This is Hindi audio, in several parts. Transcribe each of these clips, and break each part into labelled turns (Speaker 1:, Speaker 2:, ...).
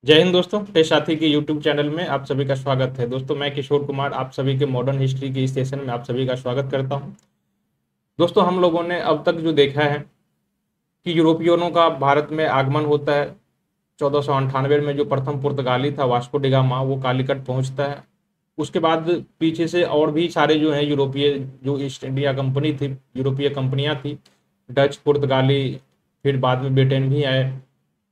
Speaker 1: जय हिंद दोस्तों, टेक साथी के यूट्यूब चैनल में आप सभी का स्वागत है। दोस्तों, मैं किशोर कुमार आप सभी के मॉडर्न हिस्ट्री के स्टेशन में आप सभी का स्वागत करता हूं। दोस्तों, हम लोगों ने अब तक जो देखा है कि यूरोपियनों का भारत में आगमन होता है। 1498 में जो प्रथम पुर्तगाली था वास्को डी गामा, वो कालीकट पहुंचता है। उसके बाद पीछे से और भी सारे जो हैं यूरोपीय, जो ईस्ट इंडिया कंपनी थी, यूरोपीय कंपनियां थी, डच, पुर्तगाली, फिर बाद में ब्रिटेन भी आए,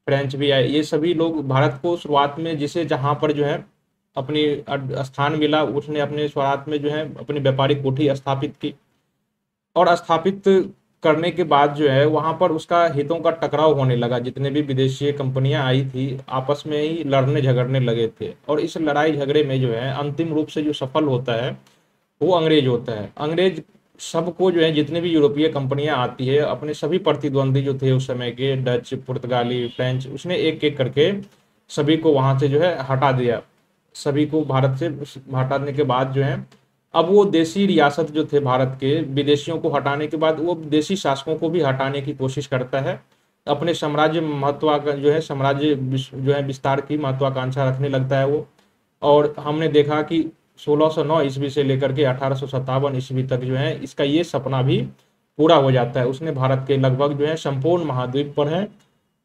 Speaker 1: फ्रेंच भी आए। ये सभी लोग भारत को शुरुआत में जिसे जहाँ पर जो है अपनी स्थान मिला, उसने अपने शुरुआत में जो है अपनी व्यापारिक कोठी स्थापित की। और स्थापित करने के बाद जो है वहां पर उसका हितों का टकराव होने लगा। जितने भी विदेशी कंपनियां आई थी आपस में ही लड़ने झगड़ने लगे थे, और इस लड़ाई झगड़े में जो है अंतिम रूप से जो सफल होता है वो अंग्रेज होता है। अंग्रेज सबको जो है, जितने भी यूरोपीय कंपनियां आती है, अपने सभी प्रतिद्वंदी जो थे उस समय के, डच, पुर्तगाली, फ्रेंच, उसने एक एक करके सभी को वहां से जो है हटा दिया। सभी को भारत से हटाने के बाद जो है अब वो देसी रियासत जो थे भारत के, विदेशियों को हटाने के बाद वो देसी शासकों को भी हटाने की कोशिश करता है। अपने साम्राज्य जो है साम्राज्य जो है विस्तार की महत्वाकांक्षा रखने लगता है वो। और हमने देखा कि 1609 ईस्वी से लेकर के 1857 ईस्वी तक जो है इसका ये सपना भी पूरा हो जाता है। उसने भारत के लगभग जो है संपूर्ण महाद्वीप पर है,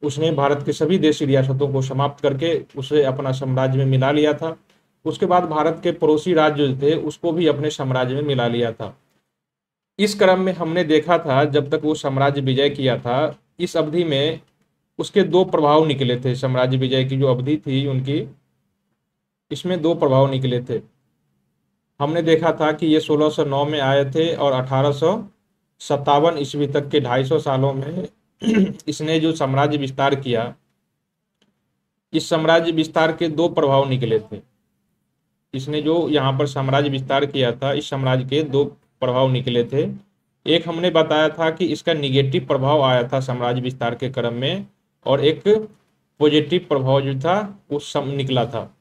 Speaker 1: उसने भारत के सभी देशी रियासतों को समाप्त करके उसे अपना साम्राज्य में मिला लिया था। उसके बाद भारत के पड़ोसी राज्य जो थे उसको भी अपने साम्राज्य में मिला लिया था। इस क्रम में हमने देखा था, जब तक वो साम्राज्य विजय किया था, इस अवधि में उसके दो प्रभाव निकले थे। साम्राज्य विजय की जो अवधि थी उनकी, इसमें दो प्रभाव निकले थे। हमने देखा था कि ये 1609 में आए थे और 1857 ईस्वी तक के 250 सालों में इसने जो साम्राज्य विस्तार किया, इस साम्राज्य विस्तार के दो प्रभाव निकले थे। इसने जो यहाँ पर साम्राज्य विस्तार किया था, इस साम्राज्य के दो प्रभाव निकले थे। एक हमने बताया था कि इसका निगेटिव प्रभाव आया था साम्राज्य विस्तार के क्रम में, और एक पॉजिटिव प्रभाव जो था वो सब निकला था।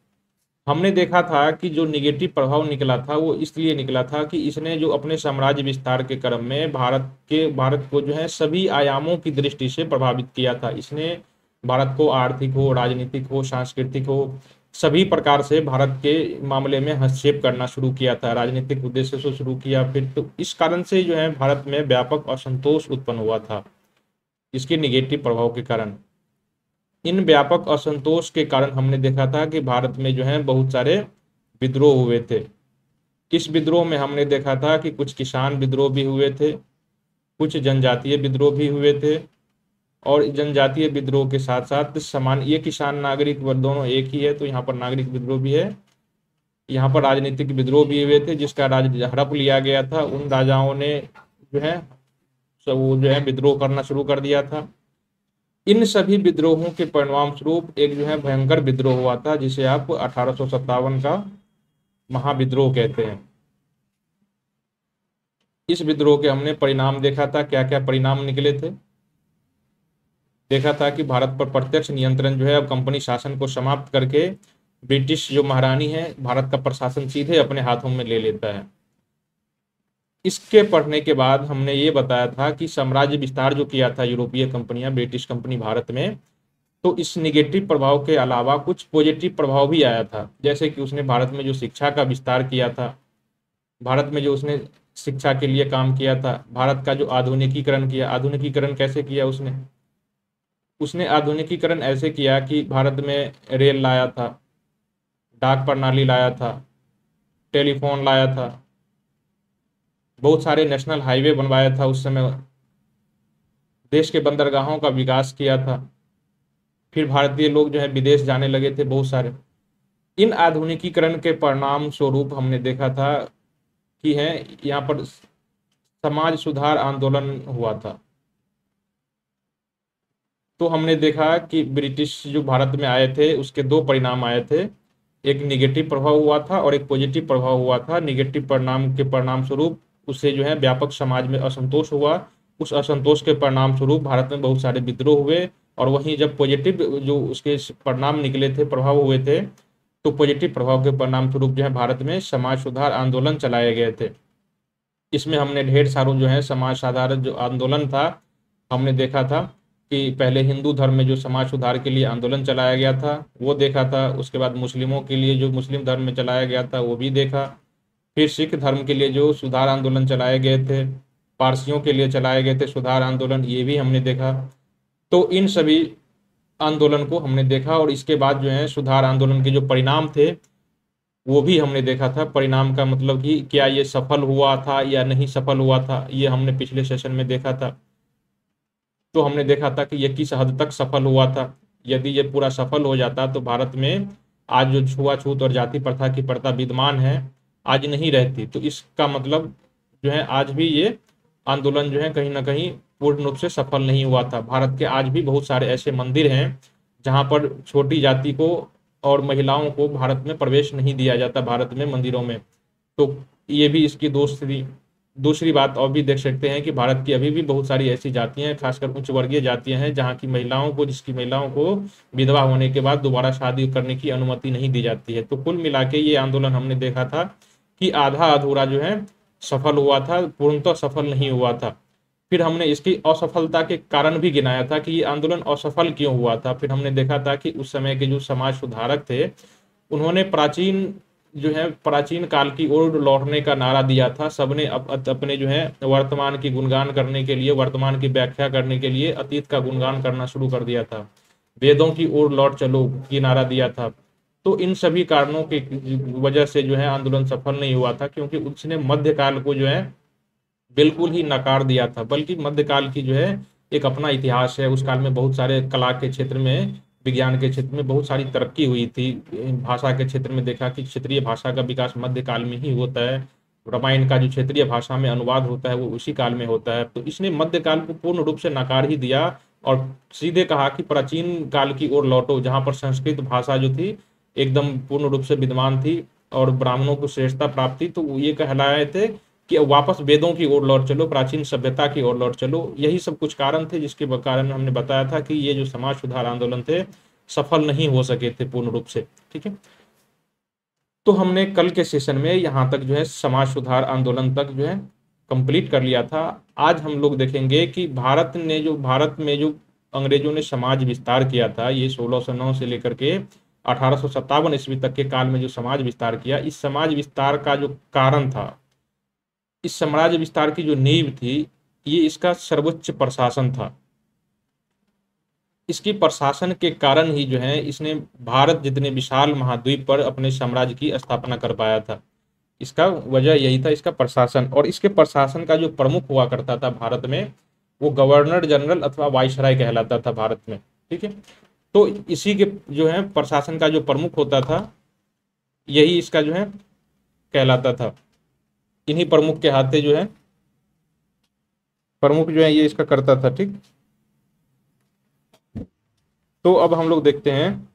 Speaker 1: हमने देखा था कि जो निगेटिव प्रभाव निकला था वो इसलिए निकला था कि इसने जो अपने साम्राज्य विस्तार के क्रम में भारत को जो है सभी आयामों की दृष्टि से प्रभावित किया था। इसने भारत को आर्थिक हो, राजनीतिक हो, सांस्कृतिक हो, सभी प्रकार से भारत के मामले में हस्तक्षेप करना शुरू किया था। राजनीतिक उद्देश्य से शुरू किया फिर, तो इस कारण से जो है भारत में व्यापक असंतोष उत्पन्न हुआ था इसके निगेटिव प्रभाव के कारण। इन व्यापक असंतोष के कारण हमने देखा था कि भारत में जो है बहुत सारे विद्रोह हुए थे। इस विद्रोह में हमने देखा था कि कुछ किसान विद्रोह भी हुए थे, कुछ जनजातीय विद्रोह भी हुए थे, और जनजातीय विद्रोह के साथ साथ समान, ये किसान नागरिक दोनों एक ही है, तो यहाँ पर नागरिक विद्रोह भी है। यहाँ पर राजनीतिक विद्रोह भी हुए थे जिसका राज हड़प लिया गया था। उन राजाओं ने जो है सब वो जो है विद्रोह करना शुरू कर दिया था। इन सभी विद्रोहों के परिणाम स्वरूप एक जो है भयंकर विद्रोह हुआ था, जिसे आप 1857 का महाविद्रोह कहते हैं। इस विद्रोह के हमने परिणाम देखा था, क्या क्या परिणाम निकले थे। देखा था कि भारत पर प्रत्यक्ष नियंत्रण जो है अब कंपनी शासन को समाप्त करके ब्रिटिश जो महारानी है भारत का प्रशासन सीधे अपने हाथों में ले लेता है। इसके पढ़ने के बाद हमने ये बताया था कि साम्राज्य विस्तार जो किया था यूरोपीय कंपनियां, ब्रिटिश कंपनी भारत में, तो इस निगेटिव प्रभाव के अलावा कुछ पॉजिटिव प्रभाव भी आया था। जैसे कि उसने भारत में जो शिक्षा का विस्तार किया था, भारत में जो उसने शिक्षा के लिए काम किया था, भारत का जो आधुनिकीकरण किया। आधुनिकीकरण कैसे किया उसने? उसने आधुनिकीकरण ऐसे किया कि भारत में रेल लाया था, डाक प्रणाली लाया था, टेलीफोन लाया था, बहुत सारे नेशनल हाईवे बनवाया था उस समय, देश के बंदरगाहों का विकास किया था। फिर भारतीय लोग जो है विदेश जाने लगे थे बहुत सारे। इन आधुनिकीकरण के परिणाम स्वरूप हमने देखा था कि है यहाँ पर समाज सुधार आंदोलन हुआ था। तो हमने देखा कि ब्रिटिश जो भारत में आए थे उसके दो परिणाम आए थे, एक निगेटिव प्रभाव हुआ था और एक पॉजिटिव प्रभाव हुआ था। निगेटिव परिणाम के परिणाम स्वरूप उससे जो है व्यापक समाज में असंतोष हुआ। उस असंतोष के परिणाम स्वरूप भारत में बहुत सारे विद्रोह हुए। और वहीं जब पॉजिटिव जो उसके परिणाम निकले थे, प्रभाव हुए थे, तो पॉजिटिव प्रभाव के परिणाम स्वरूप जो है भारत में समाज सुधार आंदोलन चलाए गए थे। इसमें हमने ढेर सारों जो है समाज सुधार जो आंदोलन था, हमने देखा था कि पहले हिंदू धर्म में जो समाज सुधार के लिए आंदोलन चलाया गया था वो देखा था, उसके बाद मुस्लिमों के लिए जो मुस्लिम धर्म में चलाया गया था वो भी देखा, फिर सिख धर्म के लिए जो सुधार आंदोलन चलाए गए थे, पारसियों के लिए चलाए गए थे सुधार आंदोलन, ये भी हमने देखा। तो इन सभी आंदोलन को हमने देखा और इसके बाद जो है सुधार आंदोलन के जो परिणाम थे वो भी हमने देखा था। परिणाम का मतलब कि क्या ये सफल हुआ था या नहीं सफल हुआ था, ये हमने पिछले सेशन में देखा था। तो हमने देखा था कि ये किस हद तक सफल हुआ था। यदि ये पूरा सफल हो जाता तो भारत में आज जो छुआछूत और जाति प्रथा की प्रथा विद्यमान है आज नहीं रहती। तो इसका मतलब जो है आज भी ये आंदोलन जो है कहीं ना कहीं पूर्ण रूप से सफल नहीं हुआ था। भारत के आज भी बहुत सारे ऐसे मंदिर हैं जहाँ पर छोटी जाति को और महिलाओं को भारत में प्रवेश नहीं दिया जाता, भारत में मंदिरों में। तो ये भी इसकी दूसरी बात और भी देख सकते हैं कि भारत की अभी भी बहुत सारी ऐसी जातियां हैं, खासकर उच्च वर्गीय जातियां हैं, जहां की महिलाओं को विधवा होने के बाद दोबारा शादी करने की अनुमति नहीं दी जाती है। तो कुल मिला के ये आंदोलन हमने देखा था कि आधा अधूरा जो है सफल हुआ था, पूर्णतः सफल नहीं हुआ था। फिर हमने इसकी असफलता के कारण भी गिनाया था कि ये आंदोलन असफल क्यों हुआ था। फिर हमने देखा था कि उस समय के जो समाज सुधारक थे उन्होंने प्राचीन काल की ओर लौटने का नारा दिया था। सबने अपने जो है वर्तमान की गुणगान करने के लिए, वर्तमान की व्याख्या करने के लिए अतीत का गुणगान करना शुरू कर दिया था। वेदों की ओर लौट चलो ये नारा दिया था। तो इन सभी कारणों की वजह से जो है आंदोलन सफल नहीं हुआ था, क्योंकि उसने मध्यकाल को जो है बिल्कुल ही नकार दिया था। बल्कि मध्यकाल की जो है एक अपना इतिहास है। उस काल में बहुत सारे कला के क्षेत्र में, विज्ञान के क्षेत्र में बहुत सारी तरक्की हुई थी। भाषा के क्षेत्र में देखा कि क्षेत्रीय भाषा का विकास मध्यकाल में ही होता है। रामायण का जो क्षेत्रीय भाषा में अनुवाद होता है वो उसी काल में होता है। तो इसने मध्यकाल को पूर्ण रूप से नकार ही दिया और सीधे कहा कि प्राचीन काल की ओर लौटो, जहाँ पर संस्कृत भाषा जो थी एकदम पूर्ण रूप से विद्यमान थी और ब्राह्मणों को श्रेष्ठता प्राप्त थी। तो ये कहलाए थे कि वापस वेदों की ओर लौट चलो, प्राचीन सभ्यता की ओर लौट चलो। यही सब कुछ कारण थे जिसके कारण हमने बताया था कि ये जो समाज सुधार आंदोलन थे सफल नहीं हो सके थे पूर्ण रूप से। ठीक है, तो हमने कल के सेशन में यहाँ तक जो है समाज सुधार आंदोलन तक जो है कंप्लीट कर लिया था। आज हम लोग देखेंगे कि भारत में जो अंग्रेजों ने समाज विस्तार किया था, ये 1609 से लेकर के 1857 ईस्वी तक के काल में जो समाज विस्तार किया, इस समाज विस्तार का जो कारण था, इस साम्राज्य विस्तार की जो नींव थी, ये इसका सर्वोच्च प्रशासन था। इसकी प्रशासन के कारण ही जो है इसने भारत जितने विशाल महाद्वीप पर अपने साम्राज्य की स्थापना कर पाया था। इसका वजह यही था, इसका प्रशासन। और इसके प्रशासन का जो प्रमुख हुआ करता था भारत में, वो गवर्नर जनरल अथवा वाइसराय कहलाता था भारत में। ठीक है, तो इसी के जो है प्रशासन का जो प्रमुख होता था, यही इसका जो है कहलाता था। इन्हीं प्रमुख के हाथे जो है प्रमुख जो है ये इसका करता था। ठीक, तो अब हम लोग देखते हैं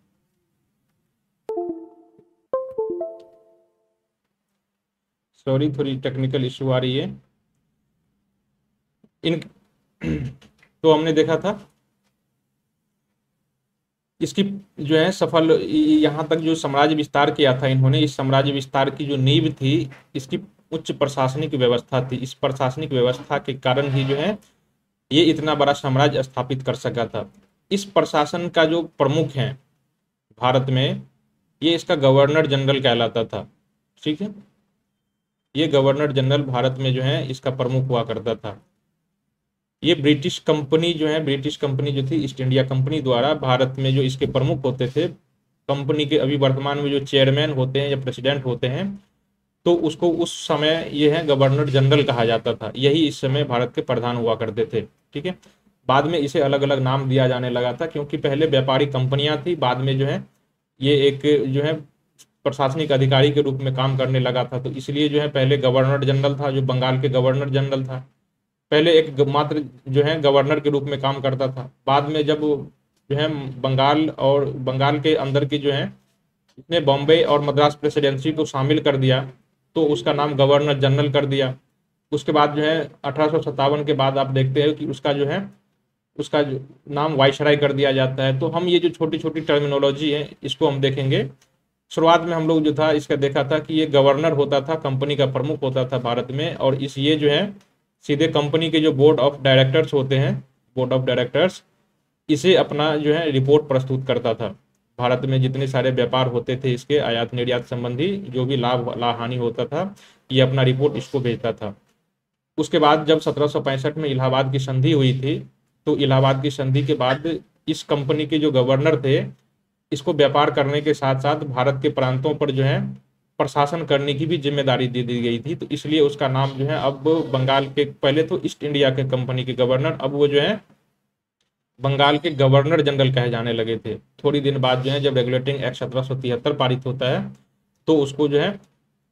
Speaker 1: सॉरी थोड़ी टेक्निकल इशू आ रही है इन तो हमने देखा था इसकी जो है सफल, यहाँ तक जो साम्राज्य विस्तार किया था इन्होंने, इस साम्राज्य विस्तार की जो नींव थी इसकी उच्च प्रशासनिक व्यवस्था थी। इस प्रशासनिक व्यवस्था के कारण ही जो है ये इतना बड़ा साम्राज्य स्थापित कर सका था। इस प्रशासन का जो प्रमुख है भारत में, ये इसका गवर्नर जनरल कहलाता था। ठीक है, ये गवर्नर जनरल भारत में जो है इसका प्रमुख हुआ करता था। ये ब्रिटिश कंपनी जो थी ईस्ट इंडिया कंपनी द्वारा भारत में जो इसके प्रमुख होते थे, कंपनी के अभी वर्तमान में जो चेयरमैन होते हैं या प्रेसिडेंट होते हैं, तो उसको उस समय ये है गवर्नर जनरल कहा जाता था। यही इस समय भारत के प्रधान हुआ करते थे। ठीक है, बाद में इसे अलग अलग नाम दिया जाने लगा था, क्योंकि पहले व्यापारिक कंपनियां थी, बाद में जो है ये एक जो है प्रशासनिक अधिकारी के रूप में काम करने लगा था। तो इसलिए जो है पहले गवर्नर जनरल था, जो बंगाल के गवर्नर जनरल था, पहले एक मात्र जो है गवर्नर के रूप में काम करता था। बाद में जब जो है बंगाल के अंदर की जो है इसने बॉम्बे और मद्रास प्रेसिडेंसी को शामिल कर दिया, तो उसका नाम गवर्नर जनरल कर दिया। उसके बाद जो है 1857 के बाद आप देखते हैं कि उसका जो नाम वाइसराय कर दिया जाता है। तो हम ये जो छोटी छोटी टर्मिनोलॉजी है इसको हम देखेंगे। शुरुआत में हम लोग जो था इसका देखा था कि ये गवर्नर होता था, कंपनी का प्रमुख होता था भारत में, और ये जो है सीधे कंपनी के जो बोर्ड ऑफ डायरेक्टर्स होते हैं, बोर्ड ऑफ डायरेक्टर्स, इसे अपना जो है रिपोर्ट प्रस्तुत करता था। भारत में जितने सारे व्यापार होते थे, इसके आयात निर्यात संबंधी जो भी लाभ हानि होता था, ये अपना रिपोर्ट इसको भेजता था। उसके बाद जब 1765 में इलाहाबाद की संधि हुई थी, तो इलाहाबाद की संधि के बाद इस कंपनी के जो गवर्नर थे, इसको व्यापार करने के साथ साथ भारत के प्रांतों पर जो है प्रशासन करने की भी जिम्मेदारी दे दी गई थी। तो इसलिए उसका नाम जो है अब बंगाल के, पहले तो ईस्ट इंडिया के कंपनी के गवर्नर, अब वो जो है बंगाल के गवर्नर जनरल कहे जाने लगे थे। थोड़ी दिन बाद जो है जब रेगुलेटिंग एक्ट 1773 पारित होता है, तो उसको जो है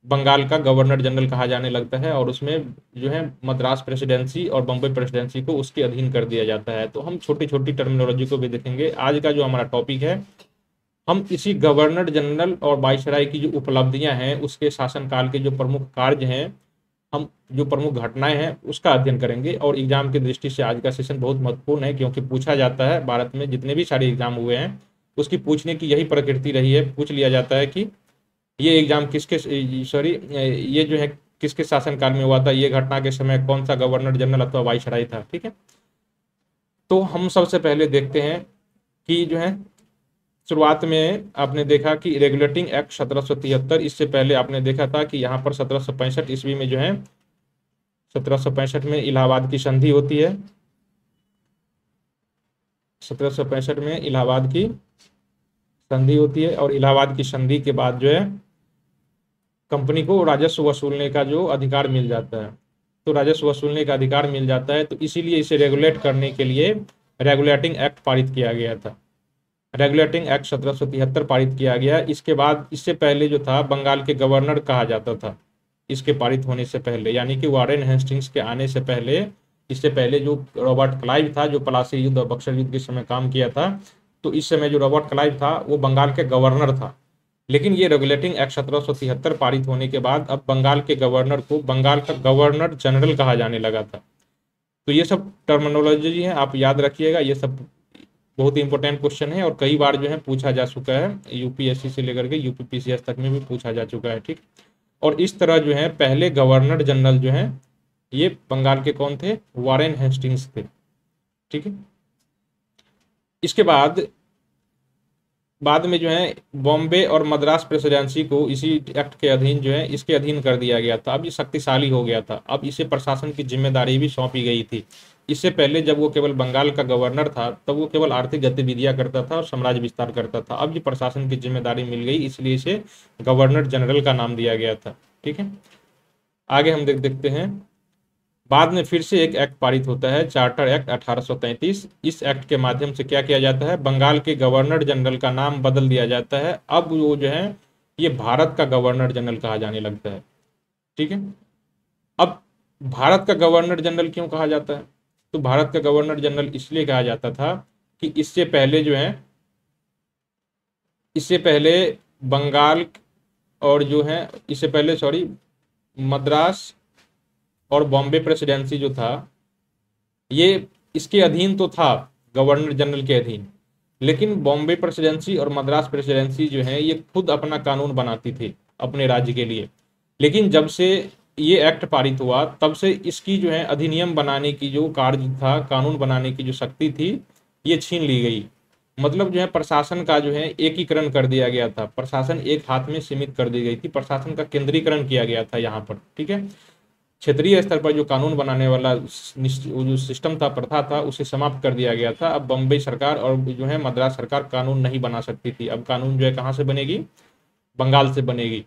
Speaker 1: बंगाल का गवर्नर जनरल कहा जाने लगता है, और उसमें जो है मद्रास प्रेसिडेंसी और बम्बई प्रेसिडेंसी को उसके अधीन कर दिया जाता है। तो हम छोटी छोटी टर्मिनोलॉजी को भी देखेंगे। आज का जो हमारा टॉपिक है, हम इसी गवर्नर जनरल और वाइसराय की जो उपलब्धियां हैं, उसके शासनकाल के जो प्रमुख कार्य हैं, हम जो प्रमुख घटनाएं हैं उसका अध्ययन करेंगे। और एग्जाम की दृष्टि से आज का सेशन बहुत महत्वपूर्ण है, क्योंकि पूछा जाता है, भारत में जितने भी सारे एग्जाम हुए हैं उसकी पूछने की यही प्रकृति रही है। पूछ लिया जाता है कि ये एग्जाम किसके, सॉरी, ये जो है किसके शासनकाल में हुआ था, ये घटना के समय कौन सा गवर्नर जनरल अथवा वाइसराय था। ठीक है, तो हम सबसे पहले देखते हैं कि जो है शुरुआत में आपने देखा कि रेगुलेटिंग एक्ट 1773, इससे पहले आपने देखा था कि यहाँ पर 1765 ईस्वी में जो है 1765 में इलाहाबाद की संधि होती है। 1765 में इलाहाबाद की संधि होती है, और इलाहाबाद की संधि के बाद जो है कंपनी को राजस्व वसूलने का जो अधिकार मिल जाता है। तो राजस्व वसूलने का अधिकार मिल जाता है, तो इसीलिए इसे रेगुलेट करने के लिए रेगुलेटिंग एक्ट पारित किया गया था। रेगुलेटिंग एक्ट 1773 पारित किया गया। इसके बाद, इससे पहले जो था बंगाल के गवर्नर कहा जाता था, इसके पारित होने से पहले, यानी कि वारेन हेस्टिंग्स के आने से पहले, इससे पहले जो रॉबर्ट क्लाइव था, जो प्लासी युद्ध और बक्सर युद्ध के समय काम किया था, तो इस समय जो रॉबर्ट क्लाइव था वो बंगाल के गवर्नर था। लेकिन ये रेगुलेटिंग एक्ट 1773 पारित होने के बाद अब बंगाल के गवर्नर को बंगाल का गवर्नर जनरल कहा जाने लगा था। तो ये सब टर्मिनोलॉजी है, आप याद रखिएगा, ये सब बहुत ही इंपॉर्टेंट क्वेश्चन है और कई बार जो है पूछा जा चुका है, यूपीएससी से लेकर के यूपीपीसीएस तक में भी पूछा जा चुका है। ठीक, और इस तरह जो है पहले गवर्नर जनरल जो है ये बंगाल के कौन थे, वारेन हेस्टिंग्स थे। ठीक है, इसके बाद में जो है बॉम्बे और मद्रास प्रेसिडेंसी को इसी एक्ट के अधीन जो है इसके अधीन कर दिया गया था। अब ये शक्तिशाली हो गया था, अब इसे प्रशासन की जिम्मेदारी भी सौंपी गई थी। इससे पहले जब वो केवल बंगाल का गवर्नर था, तब वो केवल आर्थिक गतिविधियां करता था और साम्राज्य विस्तार करता था। अब ये प्रशासन की जिम्मेदारी मिल गई, इसलिए इसे गवर्नर जनरल का नाम दिया गया था। ठीक है, आगे हम देखते हैं। बाद में फिर से एक एक्ट पारित होता है, चार्टर एक्ट 1833। इस एक्ट के माध्यम से क्या किया जाता है, बंगाल के गवर्नर जनरल का नाम बदल दिया जाता है। अब वो जो है ये भारत का गवर्नर जनरल कहा जाने लगता है। ठीक है, अब भारत का गवर्नर जनरल क्यों कहा जाता है, तो भारत का गवर्नर जनरल इसलिए कहा जाता था कि इससे पहले जो है, इससे पहले बंगाल और जो है, इससे पहले सॉरी, मद्रास और बॉम्बे प्रेसिडेंसी जो था ये इसके अधीन तो था, गवर्नर जनरल के अधीन, लेकिन बॉम्बे प्रेसिडेंसी और मद्रास प्रेसिडेंसी जो है ये खुद अपना कानून बनाती थी अपने राज्य के लिए। लेकिन जब से ये एक्ट पारित हुआ, तब से इसकी जो है अधिनियम बनाने की जो कार्य था, कानून बनाने की जो शक्ति थी, ये छीन ली गई। मतलब जो है प्रशासन का जो है एकीकरण कर दिया गया था, प्रशासन एक हाथ में सीमित कर दी गई थी, प्रशासन का केंद्रीकरण किया गया था यहाँ पर। ठीक है, क्षेत्रीय स्तर पर जो कानून बनाने वाला जो सिस्टम था, प्रथा था, उसे समाप्त कर दिया गया था। अब बम्बई सरकार और जो है मद्रास सरकार कानून नहीं बना सकती थी। अब कानून जो है कहाँ से बनेगी, बंगाल से बनेगी।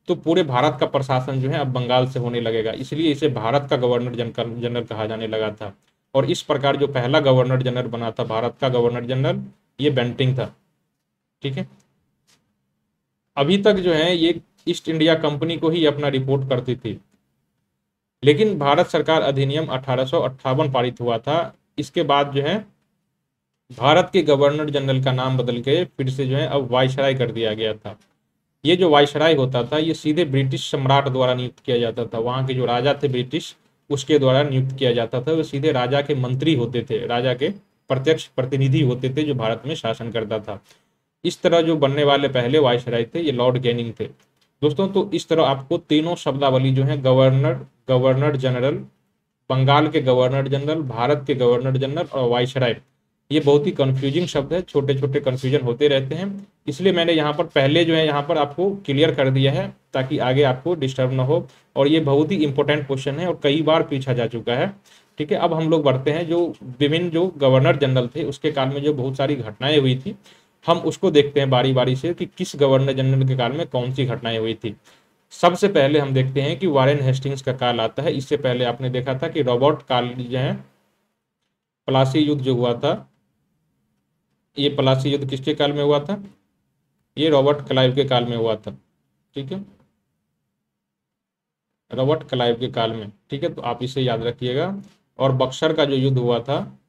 Speaker 1: तो पूरे भारत का प्रशासन जो है अब बंगाल से होने लगेगा, इसलिए इसे भारत का गवर्नर जनरल कहा जाने लगा था। और इस प्रकार जो पहला गवर्नर जनरल बना था भारत का गवर्नर जनरल, ये बेंटिंग था। ठीक है, अभी तक जो है ये ईस्ट इंडिया कंपनी को ही अपना रिपोर्ट करती थी, लेकिन भारत सरकार अधिनियम 1858 पारित हुआ था। इसके बाद जो है भारत के गवर्नर जनरल का नाम बदल के फिर से जो है अब वाइसराय कर दिया गया था। ये जो वाइसराय होता था ये सीधे ब्रिटिश सम्राट द्वारा नियुक्त किया जाता था। वहाँ के जो राजा थे ब्रिटिश, उसके द्वारा नियुक्त किया जाता था। वो सीधे राजा के मंत्री होते थे, राजा के प्रत्यक्ष प्रतिनिधि होते थे जो भारत में शासन करता था। इस तरह जो बनने वाले पहले वाइसराय थे ये लॉर्ड कैनिंग थे दोस्तों। तो इस तरह आपको तीनों शब्दावली जो है, गवर्नर जनरल, बंगाल के गवर्नर जनरल, भारत के गवर्नर जनरल और वाइसराय, ये बहुत ही कंफ्यूजिंग शब्द है, छोटे छोटे कंफ्यूजन होते रहते हैं, इसलिए मैंने यहाँ पर पहले जो है यहाँ पर आपको क्लियर कर दिया है ताकि आगे आपको डिस्टर्ब ना हो। और ये बहुत ही इंपॉर्टेंट क्वेश्चन है और कई बार पूछा जा चुका है। ठीक है, अब हम लोग बढ़ते हैं जो विभिन्न जो गवर्नर जनरल थे उसके काल में जो बहुत सारी घटनाएं हुई थी, हम उसको देखते हैं बारी बारी से कि किस गवर्नर जनरल के काल में कौन सी घटनाएं हुई थी। सबसे पहले हम देखते हैं कि वारेन हेस्टिंग्स का काल आता है। इससे पहले आपने देखा था कि रॉबर्ट काल जो है, प्लासी युद्ध जो हुआ था, ये प्लासी युद्ध किसके काल में हुआ था? ये रॉबर्ट क्लाइव के काल में हुआ था। ठीक है, रॉबर्ट क्लाइव के काल में। ठीक है, तो आप इसे याद रखिएगा। और बक्सर का जो युद्ध हुआ था,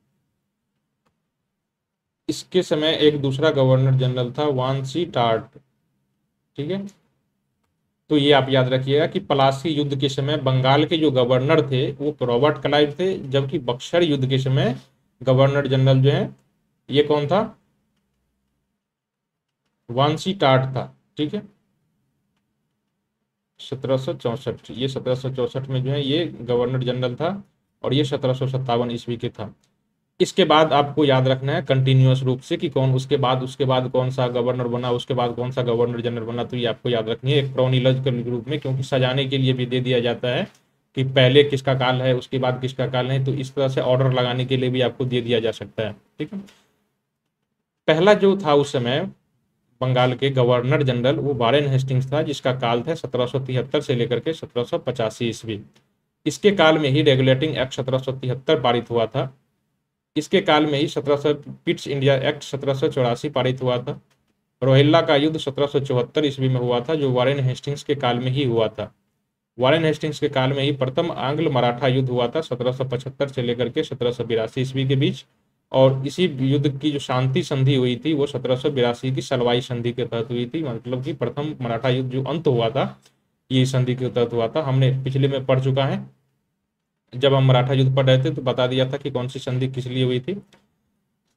Speaker 1: इसके समय एक दूसरा गवर्नर जनरल था वानसी टार्ट। ठीक है, तो ये आप याद रखिएगा कि पलासी युद्ध के समय बंगाल के जो गवर्नर थे वो रॉबर्ट क्लाइव थे, जबकि बक्सर युद्ध के समय गवर्नर जनरल जो है ये कौन था? वानसी टार्ट था। ठीक है, 1764, ये 1764 में जो है ये गवर्नर जनरल था और ये 1757 ईस्वी के था। इसके बाद आपको याद रखना है कंटिन्यूअस रूप से कि कौन उसके बाद कौन सा गवर्नर बना, उसके बाद कौन सा गवर्नर जनरल बना, तो ये आपको याद रखनी है एक क्रोनोलॉजिकल रूप में, क्योंकि सजाने के लिए भी दे दिया जाता है कि पहले किसका काल है उसके बाद किसका काल है, तो इस तरह से ऑर्डर लगाने के लिए भी आपको दे दिया जा सकता है। ठीक है, पहला जो था उस समय बंगाल के गवर्नर जनरल वो वारेन हेस्टिंग्स था, जिसका काल था 1773 से लेकर के 1785 ईस्वी। इसके काल में ही रेगुलेटिंग एक्ट 1773 पारित हुआ था। इसके काल में ही 1700 पिट्स इंडिया एक्ट 1784 पारित हुआ था। रोहिल्ला का युद्ध 1774 ईस्वी में हुआ था, जो वारेन हेस्टिंग्स के काल में ही हुआ था। वारेन हेस्टिंग्स के काल में ही प्रथम आंग्ल मराठा युद्ध हुआ था 1775 से लेकर के 1782 ईस्वी के बीच। और इसी युद्ध की जो शांति संधि हुई थी वो 1782 की सलवाई संधि के तहत हुई थी। मतलब कि प्रथम मराठा युद्ध जो अंत हुआ था ये संधि के तहत हुआ था। हमने पिछले में पढ़ चुका है, जब हम मराठा युद्ध पढ़ रहे थे तो बता दिया था कि कौन सी संधि किस लिए हुई थी।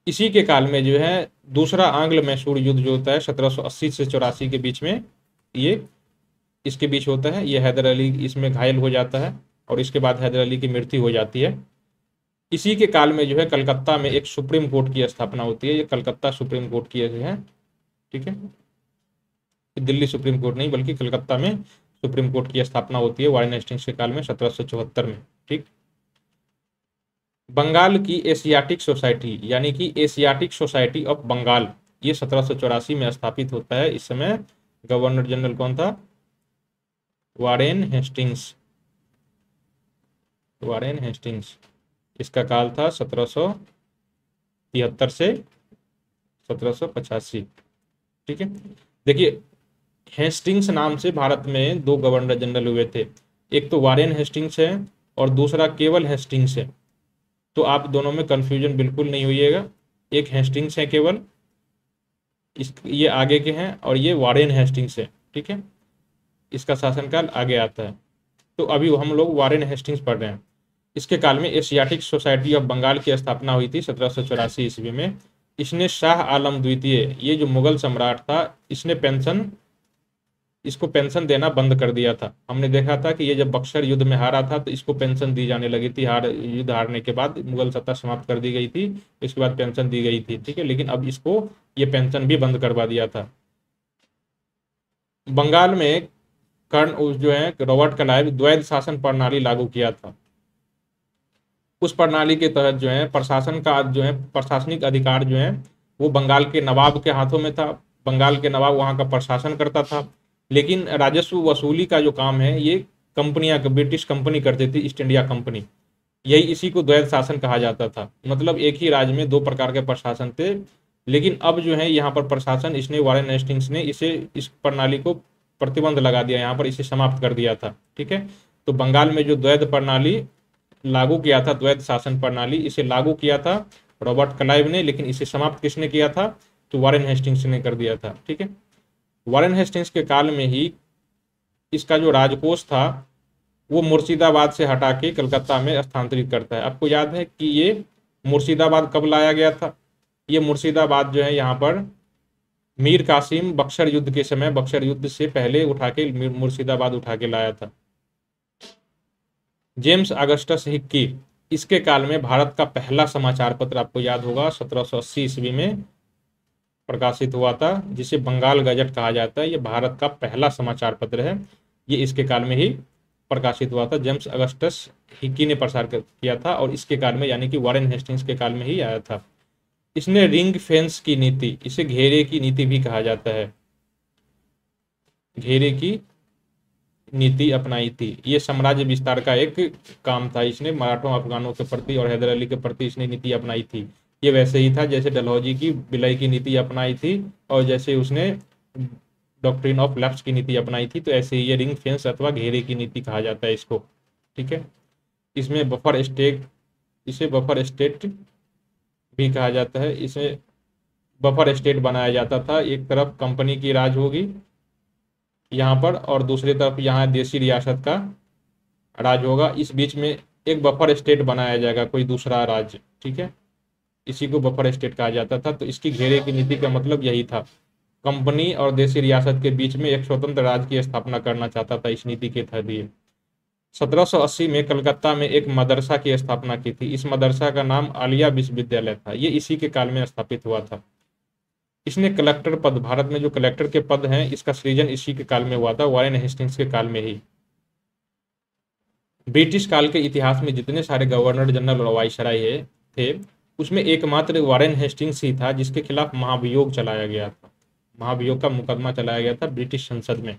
Speaker 1: इसी के काल में जो है दूसरा आंग्ल मैसूर युद्ध जो होता है 1780 से 84 के बीच में, ये इसके बीच होता है। ये हैदर अली इसमें घायल हो जाता है और इसके बाद हैदर अली की मृत्यु हो जाती है। इसी के काल में जो है कलकत्ता में एक सुप्रीम कोर्ट की स्थापना होती है। ये कलकत्ता सुप्रीम कोर्ट की है। ठीक है, दिल्ली सुप्रीम कोर्ट नहीं बल्कि कलकत्ता में सुप्रीम कोर्ट की स्थापना होती है वारेन हेस्टिंग्स के काल में 1774 में। ठीक, बंगाल की एशियाटिक सोसाइटी यानी कि एशियाटिक सोसाइटी ऑफ बंगाल ये 1784 में स्थापित होता है। इस समय गवर्नर जनरल कौन था? Warren Hastings. वारेन हेस्टिंग्स, इसका काल था 1773 से 1785। ठीक है, देखिए हेस्टिंग्स नाम से भारत में दो गवर्नर जनरल हुए थे, एक तो वारेन हेस्टिंग्स है और दूसरा केवल हेस्टिंग्स है। तो आप दोनों में कंफ्यूजन बिल्कुल नहीं होइएगा। एक हेस्टिंग्स है केवल, ये आगे के हैं, और ये वारेन हेस्टिंग्स है। ठीक है, इसका शासनकाल आगे आता है। तो अभी हम लोग वारेन हेस्टिंग्स पढ़ रहे हैं। इसके काल में एशियाटिक सोसाइटी ऑफ बंगाल की स्थापना हुई थी 1784 ईस्वी में। इसने शाह आलम द्वितीय, ये जो मुगल सम्राट था, इसको पेंशन देना बंद कर दिया था। हमने देखा था कि ये जब बक्सर युद्ध में हारा था तो इसको पेंशन दी जाने लगी थी। युद्ध हारने के बाद मुगल सत्ता समाप्त कर दी गई थी, इसके बाद पेंशन दी गई थी। ठीक है, लेकिन अब इसको ये पेंशन भी बंद करवा दिया था। बंगाल में कर्ण जो है रॉबर्ट क्लाइव द्वैध शासन प्रणाली लागू किया था। उस प्रणाली के तहत जो है प्रशासन का जो है प्रशासनिक अधिकार जो है वो बंगाल के नवाब के हाथों में था। बंगाल के नवाब वहाँ का प्रशासन करता था, लेकिन राजस्व वसूली का जो काम है ये कंपनियां, ब्रिटिश कंपनी करती थी, ईस्ट इंडिया कंपनी। यही इसी को द्वैध शासन कहा जाता था। मतलब एक ही राज्य में दो प्रकार के प्रशासन थे। लेकिन अब जो है यहाँ पर प्रशासन, इसने वारेन हेस्टिंग्स ने इस प्रणाली को प्रतिबंध लगा दिया, यहाँ पर इसे समाप्त कर दिया था। ठीक है, तो बंगाल में जो द्वैध प्रणाली लागू किया था, द्वैध शासन प्रणाली, इसे लागू किया था रॉबर्ट क्लाइव ने, लेकिन इसे समाप्त किसने किया था? तो वारेन हेस्टिंग्स ने कर दिया था। ठीक है, वारेन हेस्टिंग्स के काल में ही इसका जो राजकोष था वो मुर्शिदाबाद से हटा के कलकत्ता में स्थानांतरित करता है। आपको याद है कि ये मुर्शिदाबाद कब लाया गया था? ये मुर्शिदाबाद जो है यहाँ पर मीर कासिम बक्सर युद्ध के समय, बक्सर युद्ध से पहले उठा के मुर्शिदाबाद उठा के लाया था। जेम्स अगस्टस हिक्की, इसके काल में भारत का पहला समाचार पत्र आपको याद होगा 1780 ईस्वी में प्रकाशित हुआ था, जिसे बंगाल गजट कहा जाता है। ये भारत का पहला समाचार पत्र है, ये इसके काल में ही प्रकाशित हुआ था। जेम्स अगस्टस हिकी ने प्रसार किया था और इसके काल में यानी कि वॉरेन हेस्टिंग्स के काल में ही आया था। इसने रिंग फेंस की नीति, इसे घेरे की नीति भी कहा जाता है, घेरे की नीति अपनाई थी। ये साम्राज्य विस्तार का एक काम था। इसने मराठों अफगानों के प्रति और हैदर अली के प्रति इसने नीति अपनाई थी। ये वैसे ही था जैसे डलहौजी की विलय की नीति अपनाई थी और जैसे उसने डॉक्ट्रिन ऑफ लैप्स की नीति अपनाई थी, तो ऐसे ही ये रिंग फेंस अथवा घेरे की नीति कहा जाता है इसको। ठीक है, इसमें बफर स्टेट, इसे बफर स्टेट भी कहा जाता है। इसे बफर स्टेट बनाया जाता था। एक तरफ कंपनी की राज होगी यहाँ पर और दूसरी तरफ यहाँ देसी रियासत का राज होगा। इस बीच में एक बफर स्टेट बनाया जाएगा, कोई दूसरा राज्य। ठीक है, इसी को बफर स्टेट कहा जाता था। तो इसकी घेरे की नीति का मतलब यही था, कंपनी और देसी रियासत के बीच में एक स्वतंत्र राज्य की स्थापना करना चाहता था इस नीति के तहत। ये 1780 में कलकत्ता में एक मदरसा की स्थापना की थी। इस मदरसा का नाम आलिया विश्वविद्यालय था। ये इसी के काल में स्थापित हुआ था। इसने कलेक्टर पद, भारत में जो कलेक्टर के पद हैं, इसका सृजन इसी के काल में हुआ था, वॉरेन हेस्टिंग्स के काल में ही। ब्रिटिश काल के इतिहास में जितने सारे गवर्नर जनरल और वाइसराय थे, उसमें एकमात्र वॉरेन हेस्टिंग्स ही था जिसके खिलाफ महाभियोग चलाया गया था। महाभियोग का मुकदमा चलाया गया था ब्रिटिश संसद में।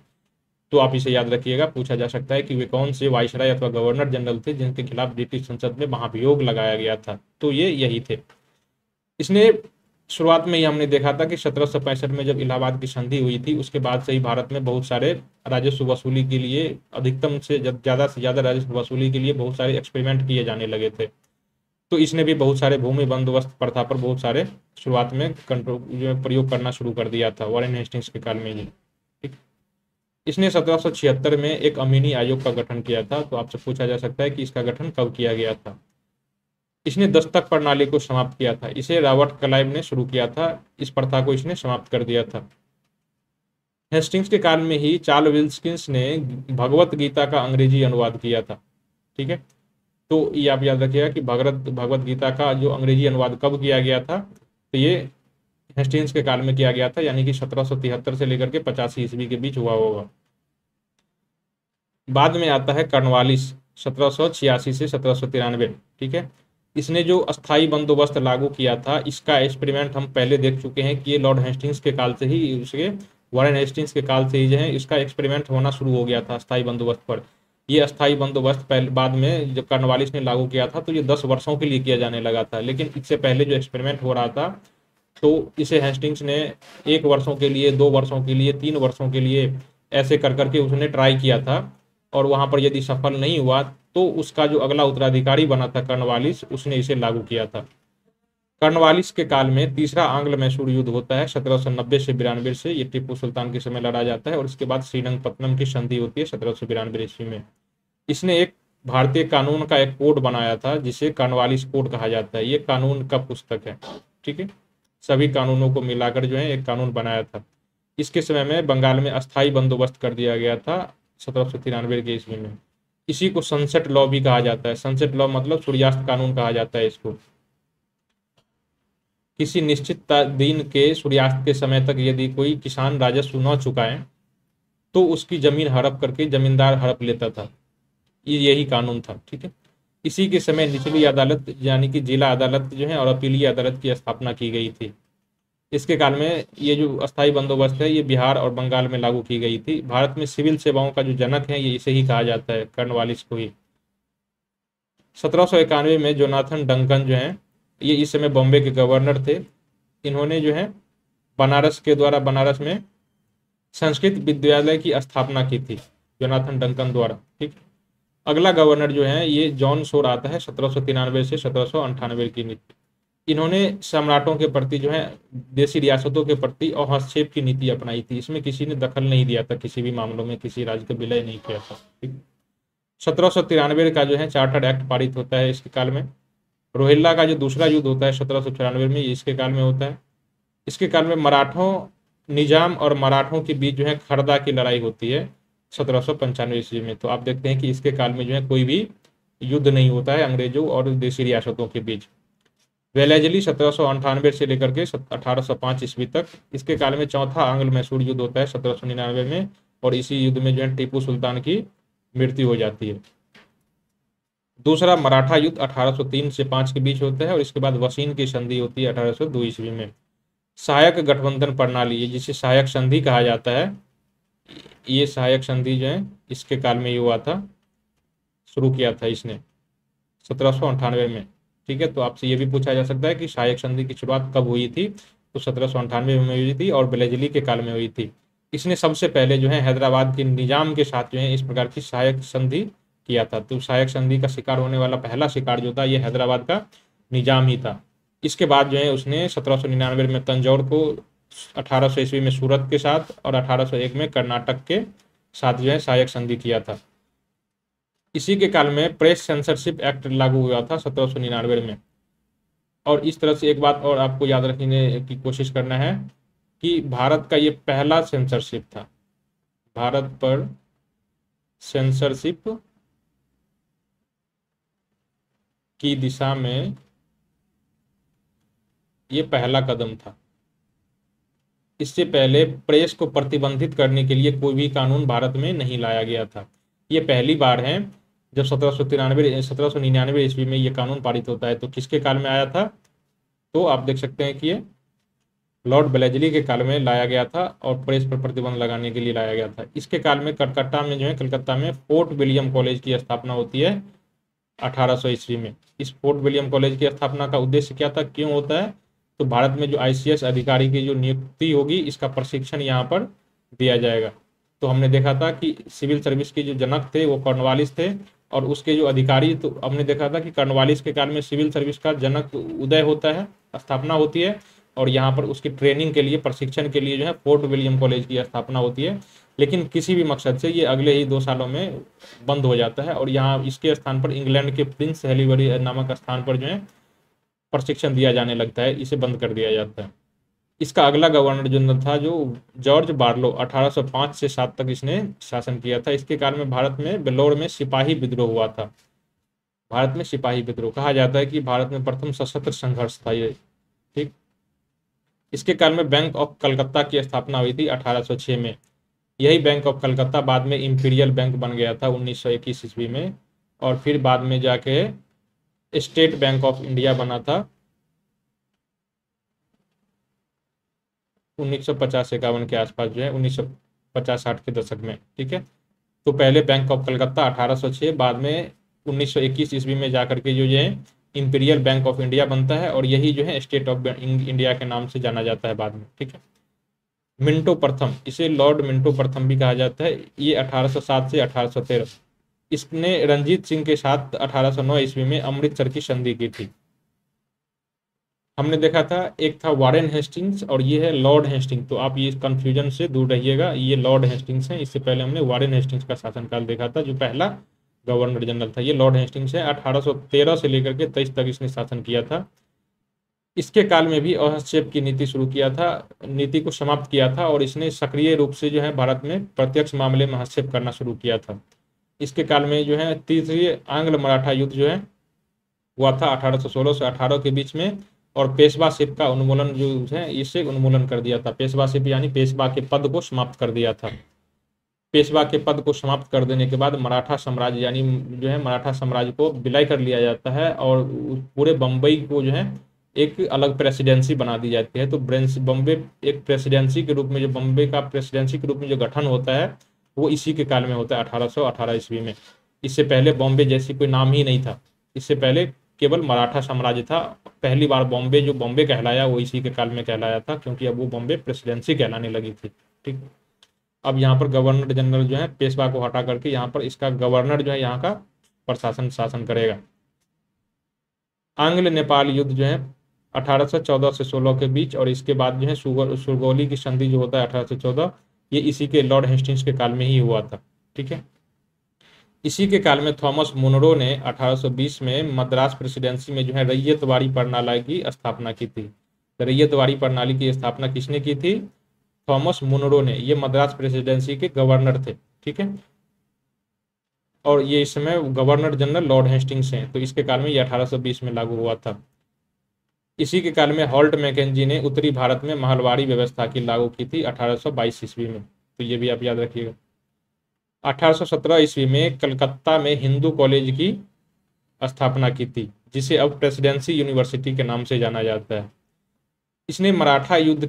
Speaker 1: तो आप इसे याद रखिएगा, पूछा जा सकता है कि वे कौन से वाइसराय अथवा गवर्नर जनरल थे जिनके खिलाफ ब्रिटिश संसद में महाभियोग लगाया गया था। तो ये यही थे। इसने शुरुआत में ही हमने देखा था कि 1765 में जब इलाहाबाद की संधि हुई थी, उसके बाद से ही भारत में बहुत सारे राजस्व वसूली के लिए, अधिकतम से ज़्यादा राजस्व वसूली के लिए बहुत सारे एक्सपेरिमेंट किए जाने लगे थे। तो इसने भी बहुत सारे भूमि बंदोबस्त प्रथा पर बहुत सारे शुरुआत में कंट्रोल प्रयोग करना शुरू कर दिया था, वॉरेन हेस्टिंग्स के काल में ही। ठीक, इसने 1776 में एक अमीनी आयोग का गठन किया था। तो आपसे पूछा जा सकता है कि इसका गठन कब किया गया था। इसने दस्तक प्रणाली को समाप्त किया था। इसे रॉबर्ट क्लाइव ने शुरू किया था। इस प्रथा को इसने समाप्त कर दिया था। हेस्टिंग्स के काल में ही चार्ल्स विल्किंस ने भगवत गीता का अंग्रेजी अनुवाद किया था। ठीक है, तो ये आप याद रखिएगा कि भगवत गीता का जो अंग्रेजी अनुवाद कब किया गया था, तो ये हेस्टिंग्स के काल में किया गया था, यानी कि 1773 से लेकर के 85 ईस्वी के बीच हुआ होगा। बाद में आता है कॉर्नवालिस 1786 से 1793। ठीक है, इसने जो अस्थाई बंदोबस्त लागू किया था, इसका एक्सपेरिमेंट हम पहले देख चुके हैं कि ये लॉर्ड हेस्टिंग्स के काल से ही, उसके वॉरेन हेस्टिंग्स के काल से ही जो है इसका एक्सपेरिमेंट होना शुरू हो गया था अस्थाई बंदोबस्त पर। ये अस्थाई बंदोबस्त पहले, बाद में जब कॉर्नवालिस ने लागू किया था तो ये 10 वर्षों के लिए किया जाने लगा था। लेकिन इससे पहले जो एक्सपेरिमेंट हो रहा था, तो इसे हेस्टिंग्स ने 1 वर्षों के लिए, 2 वर्षों के लिए, 3 वर्षों के लिए ऐसे कर करके उसने ट्राई किया था। और वहाँ पर यदि सफल नहीं हुआ तो उसका जो अगला उत्तराधिकारी बना था कॉर्नवालिस, उसने इसे लागू किया था। कॉर्नवालिस के काल में तीसरा आंग्ल मैसूर युद्ध होता है 1790 से 92 से। ये टीपू सुल्तान के समय लड़ा जाता है और इसके बाद श्रीरंगपत्तनम की संधि होती है 1792 ईस्वी में। इसने एक भारतीय कानून का एक कोड बनाया था जिसे कॉर्नवालिस कोड कहा जाता है। ये कानून का पुस्तक है। ठीक है, सभी कानूनों को मिलाकर जो है एक कानून बनाया था। इसके समय में बंगाल में अस्थाई बंदोबस्त कर दिया गया था 1793 के ईस्वी में। इसी को सनसेट लॉ भी कहा जाता है। सनसेट लॉ मतलब सूर्यास्त कानून कहा जाता है इसको। किसी निश्चित दिन के सूर्यास्त के समय तक यदि कोई किसान राजस्व न चुकाए तो उसकी जमीन हड़प करके जमींदार हड़प लेता था। यही कानून था। ठीक है, इसी के समय निचली अदालत यानी कि जिला अदालत जो है और अपीलीय अदालत की स्थापना की गई थी। इसके काल में ये जो अस्थाई बंदोबस्त है ये बिहार और बंगाल में लागू की गई थी। भारत में सिविल सेवाओं का जो जनक है ये इसे ही कहा जाता है, कॉर्नवालिस को ही। 1791 में जोनाथन डंकन जो है ये इस समय बॉम्बे के गवर्नर थे। इन्होंने जो है बनारस में संस्कृत विद्यालय की स्थापना की थी जोनाथन डंकन द्वारा। ठीक, अगला गवर्नर जो है ये जॉन शोर आता है 1793 से 1798 की नीति। इन्होंने सम्राटों के प्रति जो है देसी रियासतों के प्रति और हस्तक्षेप की नीति अपनाई थी। इसमें किसी ने दखल नहीं दिया था, किसी भी मामलों में किसी राज्य का विलय नहीं किया था। ठीक, 1793 का जो है चार्टर एक्ट पारित होता है इसके काल में। रोहिल्ला का जो दूसरा युद्ध होता है 1794 में, इसके काल में होता है। इसके काल में मराठों, निजाम और मराठों के बीच जो है खरदा की लड़ाई होती है 1795 ईस्वी में। तो आप देखते हैं कि इसके काल में जो है कोई भी युद्ध नहीं होता है अंग्रेजों और देशी रियासतों के बीच। वेलेजली 1798 से लेकर के 1805 ईस्वी तक। इसके काल में चौथा आंग्ल मैसूर युद्ध होता है 1799 में, और इसी युद्ध में जो है टीपू सुल्तान की मृत्यु हो जाती है। दूसरा मराठा युद्ध 1803 से 5 के बीच होता है, और इसके बाद वसीन की संधि होती है 1802 ईस्वी में। सहायक गठबंधन प्रणाली, जिसे सहायक संधि कहा जाता है, ये सहायक संधि जो है इसके काल में ये हुआ था, शुरू किया था इसने 1798 में। ठीक है, तो आपसे ये भी पूछा जा सकता है कि सहायक संधि की शुरुआत कब हुई थी, तो 1798 में हुई थी और वेलेजली के काल में हुई थी। इसने सबसे पहले जो है हैदराबाद के निजाम के साथ जो है इस प्रकार की सहायक संधि किया था। तो सहायक संधि का शिकार होने वाला पहला शिकार जो था ये हैदराबाद का निजाम ही था। इसके बाद जो है उसने 1799 में तंजौर को, 1800 ईस्वी में सूरत के साथ और 1801 में कर्नाटक के साथ जो है सहायक संधि किया था। इसी के काल में प्रेस सेंसरशिप एक्ट लागू हुआ था 1799 में। और इस तरह से एक बात और आपको याद रखने की कोशिश करना है कि भारत का ये पहला सेंसरशिप था। भारत पर सेंसरशिप की दिशा में ये पहला कदम था। इससे पहले प्रेस को प्रतिबंधित करने के लिए कोई भी कानून भारत में नहीं लाया गया था। ये पहली बार है जब 1799 ईस्वी में ये कानून पारित होता है। तो किसके काल में आया था, तो आप देख सकते हैं कि ये लॉर्ड वेलेजली के काल में लाया गया था और प्रेस पर प्रतिबंध लगाने के लिए लाया गया था। इसके काल में कलकत्ता में जो है, कलकत्ता में फोर्ट विलियम कॉलेज की स्थापना होती है 1800 ईस्वी में। इस फोर्ट विलियम कॉलेज की स्थापना का उद्देश्य क्या था, क्यों होता है, तो भारत में जो आईसीएस अधिकारी की जो नियुक्ति होगी इसका प्रशिक्षण यहाँ पर दिया जाएगा। तो हमने देखा था कि सिविल सर्विस के जो जनक थे वो कॉर्नवालिस थे, और उसके जो अधिकारी, तो हमने देखा था कि कॉर्नवालिस के काल में सिविल सर्विस का जनक उदय होता है, स्थापना होती है, और यहाँ पर उसकी ट्रेनिंग के लिए, प्रशिक्षण के लिए जो है फोर्ट विलियम कॉलेज की स्थापना होती है। लेकिन किसी भी मकसद से ये अगले ही 2 सालों में बंद हो जाता है, और यहाँ इसके स्थान पर इंग्लैंड के प्रिंस हेलीबरी नामक स्थान पर जो है प्रशिक्षण दिया जाने लगता है, इसे बंद कर दिया जाता है। इसका अगला गवर्नर जनरल था जो जॉर्ज बार्लो, 1805 से 7 तक इसने शासन किया था। इसके काल में भारत में बेल्लौर में सिपाही विद्रोह हुआ था। भारत में सिपाही विद्रोह कहा जाता है कि भारत में प्रथम सशस्त्र संघर्ष था ये। ठीक, इसके काल में बैंक ऑफ कलकत्ता की स्थापना हुई थी 1806 में। यही बैंक ऑफ कलकत्ता बाद में इंपीरियल बैंक बन गया था 1921 ईस्वी में, और फिर बाद में जाके स्टेट बैंक ऑफ इंडिया बना था 1950-51 के आसपास जो है, 1950-60 के दशक में। ठीक है, तो पहले बैंक ऑफ कलकत्ता 1806, बाद में 1921 ईस्वी में जाकर के जो है इंपीरियल बैंक ऑफ इंडिया बनता है, और यही जो है स्टेट ऑफ इंडिया के नाम से जाना जाता है बाद में। ठीक है, मिंटो प्रथम, इसे लॉर्ड मिंटो प्रथम भी कहा जाता है, ये 1807 से 1813। इसने रंजीत सिंह के साथ 1809 ईस्वी में अमृतसर की संधि की थी। हमने देखा था एक था वारेन हेस्टिंग्स और ये है लॉर्ड हेस्टिंग्स, तो आप ये कंफ्यूजन से दूर रहिएगा, ये लॉर्ड हेस्टिंग्स है। इससे पहले हमने वारेन हेस्टिंग्स का शासनकाल देखा था जो पहला गवर्नर जनरल था। ये लॉर्ड हेस्टिंग्स है, 1813 से लेकर के 23 तक इसने शासन किया था। इसके काल में भी हस्तक्षेप की नीति शुरू किया था, नीति को समाप्त किया था, और इसने सक्रिय रूप से जो है भारत में प्रत्यक्ष मामले में हस्तक्षेप करना शुरू किया था। इसके काल में जो है तीसरी आंग्ल मराठा युद्ध जो है हुआ था 1816 से 18 के बीच में, और पेशवाशिप का उन्मूलन जो है इससे उन्मूलन कर दिया था। पेशवाशिप यानी पेशवा के पद को समाप्त कर दिया था। पेशवा के पद को समाप्त कर देने के बाद मराठा साम्राज्य यानी जो है मराठा साम्राज्य को विलय कर लिया जाता है, और पूरे बम्बई को जो है एक अलग प्रेसिडेंसी बना दी जाती है। तो बम्बे एक प्रेसिडेंसी के रूप में, जो बम्बे का प्रेसिडेंसी के रूप में जो गठन होता है वो इसी के काल में होता है 1818 ईस्वी में। इससे पहले बॉम्बे जैसी कोई नाम ही नहीं था, इससे पहले केवल मराठा साम्राज्य था। पहली बार बॉम्बे जो बॉम्बे कहलाया वो इसी के काल में कहलाया था, क्योंकि अब वो बॉम्बे प्रेसिडेंसी कहलाने लगी थी। ठीक, अब यहाँ पर गवर्नर जनरल जो है पेशवा को हटा करके यहाँ पर इसका गवर्नर जो है यहाँ का प्रशासन शासन करेगा। आंग्ल नेपाल युद्ध जो है 1814 से 16 के बीच, और इसके बाद जो है सुगौली की संधि जो होता है 1814, ये इसी के लॉर्ड हेस्टिंग्स के काल में ही हुआ था। ठीक है, इसी के काल में थॉमस मुनरो ने 1820 में मद्रास प्रेसिडेंसी में जो है रैयतवाड़ी प्रणाली की स्थापना की थी। रैयतवाड़ी प्रणाली की स्थापना किसने की थी? थॉमस मुनरो ने। ये मद्रास प्रेसिडेंसी के गवर्नर थे। ठीक है, और ये इस समय गवर्नर जनरल लॉर्ड हेस्टिंग्स हैं, तो इसके काल में ये 1820 में लागू हुआ था। इसी के काल में हॉल्ट मैकेंजी ने उत्तरी भारत में महलवाड़ी व्यवस्था की लागू की थी 1822 ईस्वी में, तो ये भी आप याद रखिएगा। 1817 ईस्वी में कलकत्ता में हिंदू कॉलेज की स्थापना की थी, जिसे अब प्रेसिडेंसी यूनिवर्सिटी के नाम से जाना जाता है। इसने मराठा युद्ध,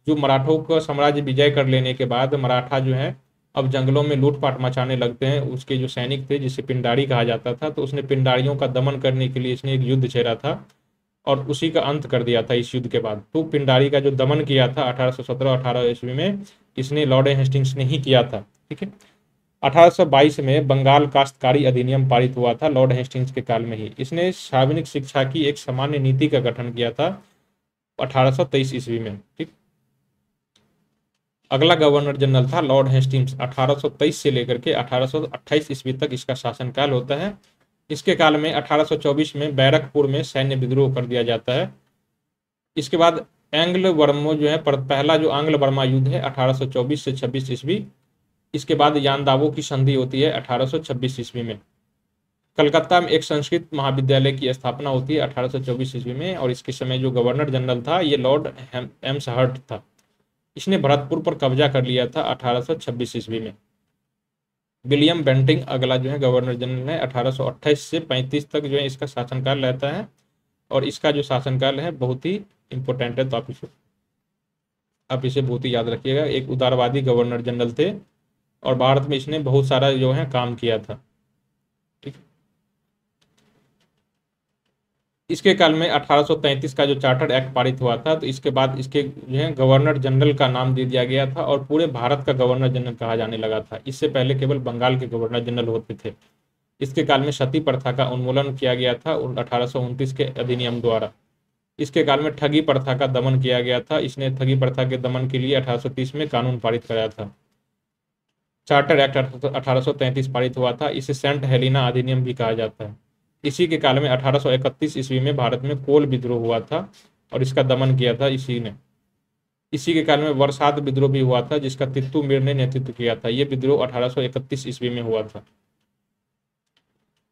Speaker 1: जो मराठों का साम्राज्य विजय कर लेने के बाद मराठा जो है अब जंगलों में लूटपाट मचाने लगते हैं, उसके जो सैनिक थे जिसे पिंडारी कहा जाता था, तो उसने पिंडारियों का दमन करने के लिए इसने एक युद्ध छेड़ा था और उसी का अंत कर दिया था इस युद्ध के बाद। तो पिंडारी का जो दमन किया था 1817-18 ईस्वी में, इसने लॉर्ड हेस्टिंग्स ने ही किया था। ठीक है। 1822 में बंगाल काश्तकारी अधिनियम पारित हुआ था लॉर्ड हेस्टिंग्स के काल में ही। इसने सार्वजनिक शिक्षा की एक सामान्य नीति का गठन किया था 1823 ईस्वी में। ठीक। अगला गवर्नर जनरल था लॉर्ड हेस्टिंग्स। 1823 से लेकर के 1828 ईस्वी तक इसका शासनकाल होता है। इसके काल में 1824 में बैरकपुर में सैन्य विद्रोह कर दिया जाता है। इसके बाद एंग्ल बर्मा जो है पहला जो आंग्ल बर्मा युद्ध है 1824 से 26 ईस्वी। इसके बाद यानदावो की संधि होती है 1826 ईस्वी में। कलकत्ता में एक संस्कृत महाविद्यालय की स्थापना होती है 1824 ईस्वी में, और इसके समय जो गवर्नर जनरल था ये लॉर्ड एम्सहर्स्ट था। इसने भरतपुर पर कब्जा कर लिया था 1826 ईस्वी में। विलियम बेंटिंग अगला जो है गवर्नर जनरल है, 1828 से 35 तक जो है इसका शासनकाल रहता है, और इसका जो शासनकाल है बहुत ही इंपॉर्टेंट है, तो आप इसे बहुत ही याद रखिएगा। एक उदारवादी गवर्नर जनरल थे और भारत में इसने बहुत सारा जो है काम किया था। ठीक। इसके काल में 1833 का जो चार्टर एक्ट पारित हुआ था, तो इसके बाद इसके जो है गवर्नर जनरल का नाम दे दिया गया था और पूरे भारत का गवर्नर जनरल कहा जाने लगा था। इससे पहले केवल बंगाल के गवर्नर जनरल होते थे। इसके काल में सती प्रथा का उन्मूलन किया गया था 1829 के अधिनियम द्वारा। इसके काल में ठगी प्रथा का दमन किया गया था। इसने ठगी प्रथा के दमन के लिए 1830 में कानून पारित कराया था। चार्टर एक्ट 1833 पारित हुआ था। इसे सेंट हेलिना अधिनियम भी कहा जाता है। इसी के काल में 1831 ईस्वी में भारत में कोल विद्रोह हुआ था और इसका दमन किया था इसी ने। इसी के काल में वर्षात विद्रोह भी हुआ था, जिसका तित्तू मीर ने नेतृत्व किया था। यह विद्रोह 1831 ईस्वी में हुआ था।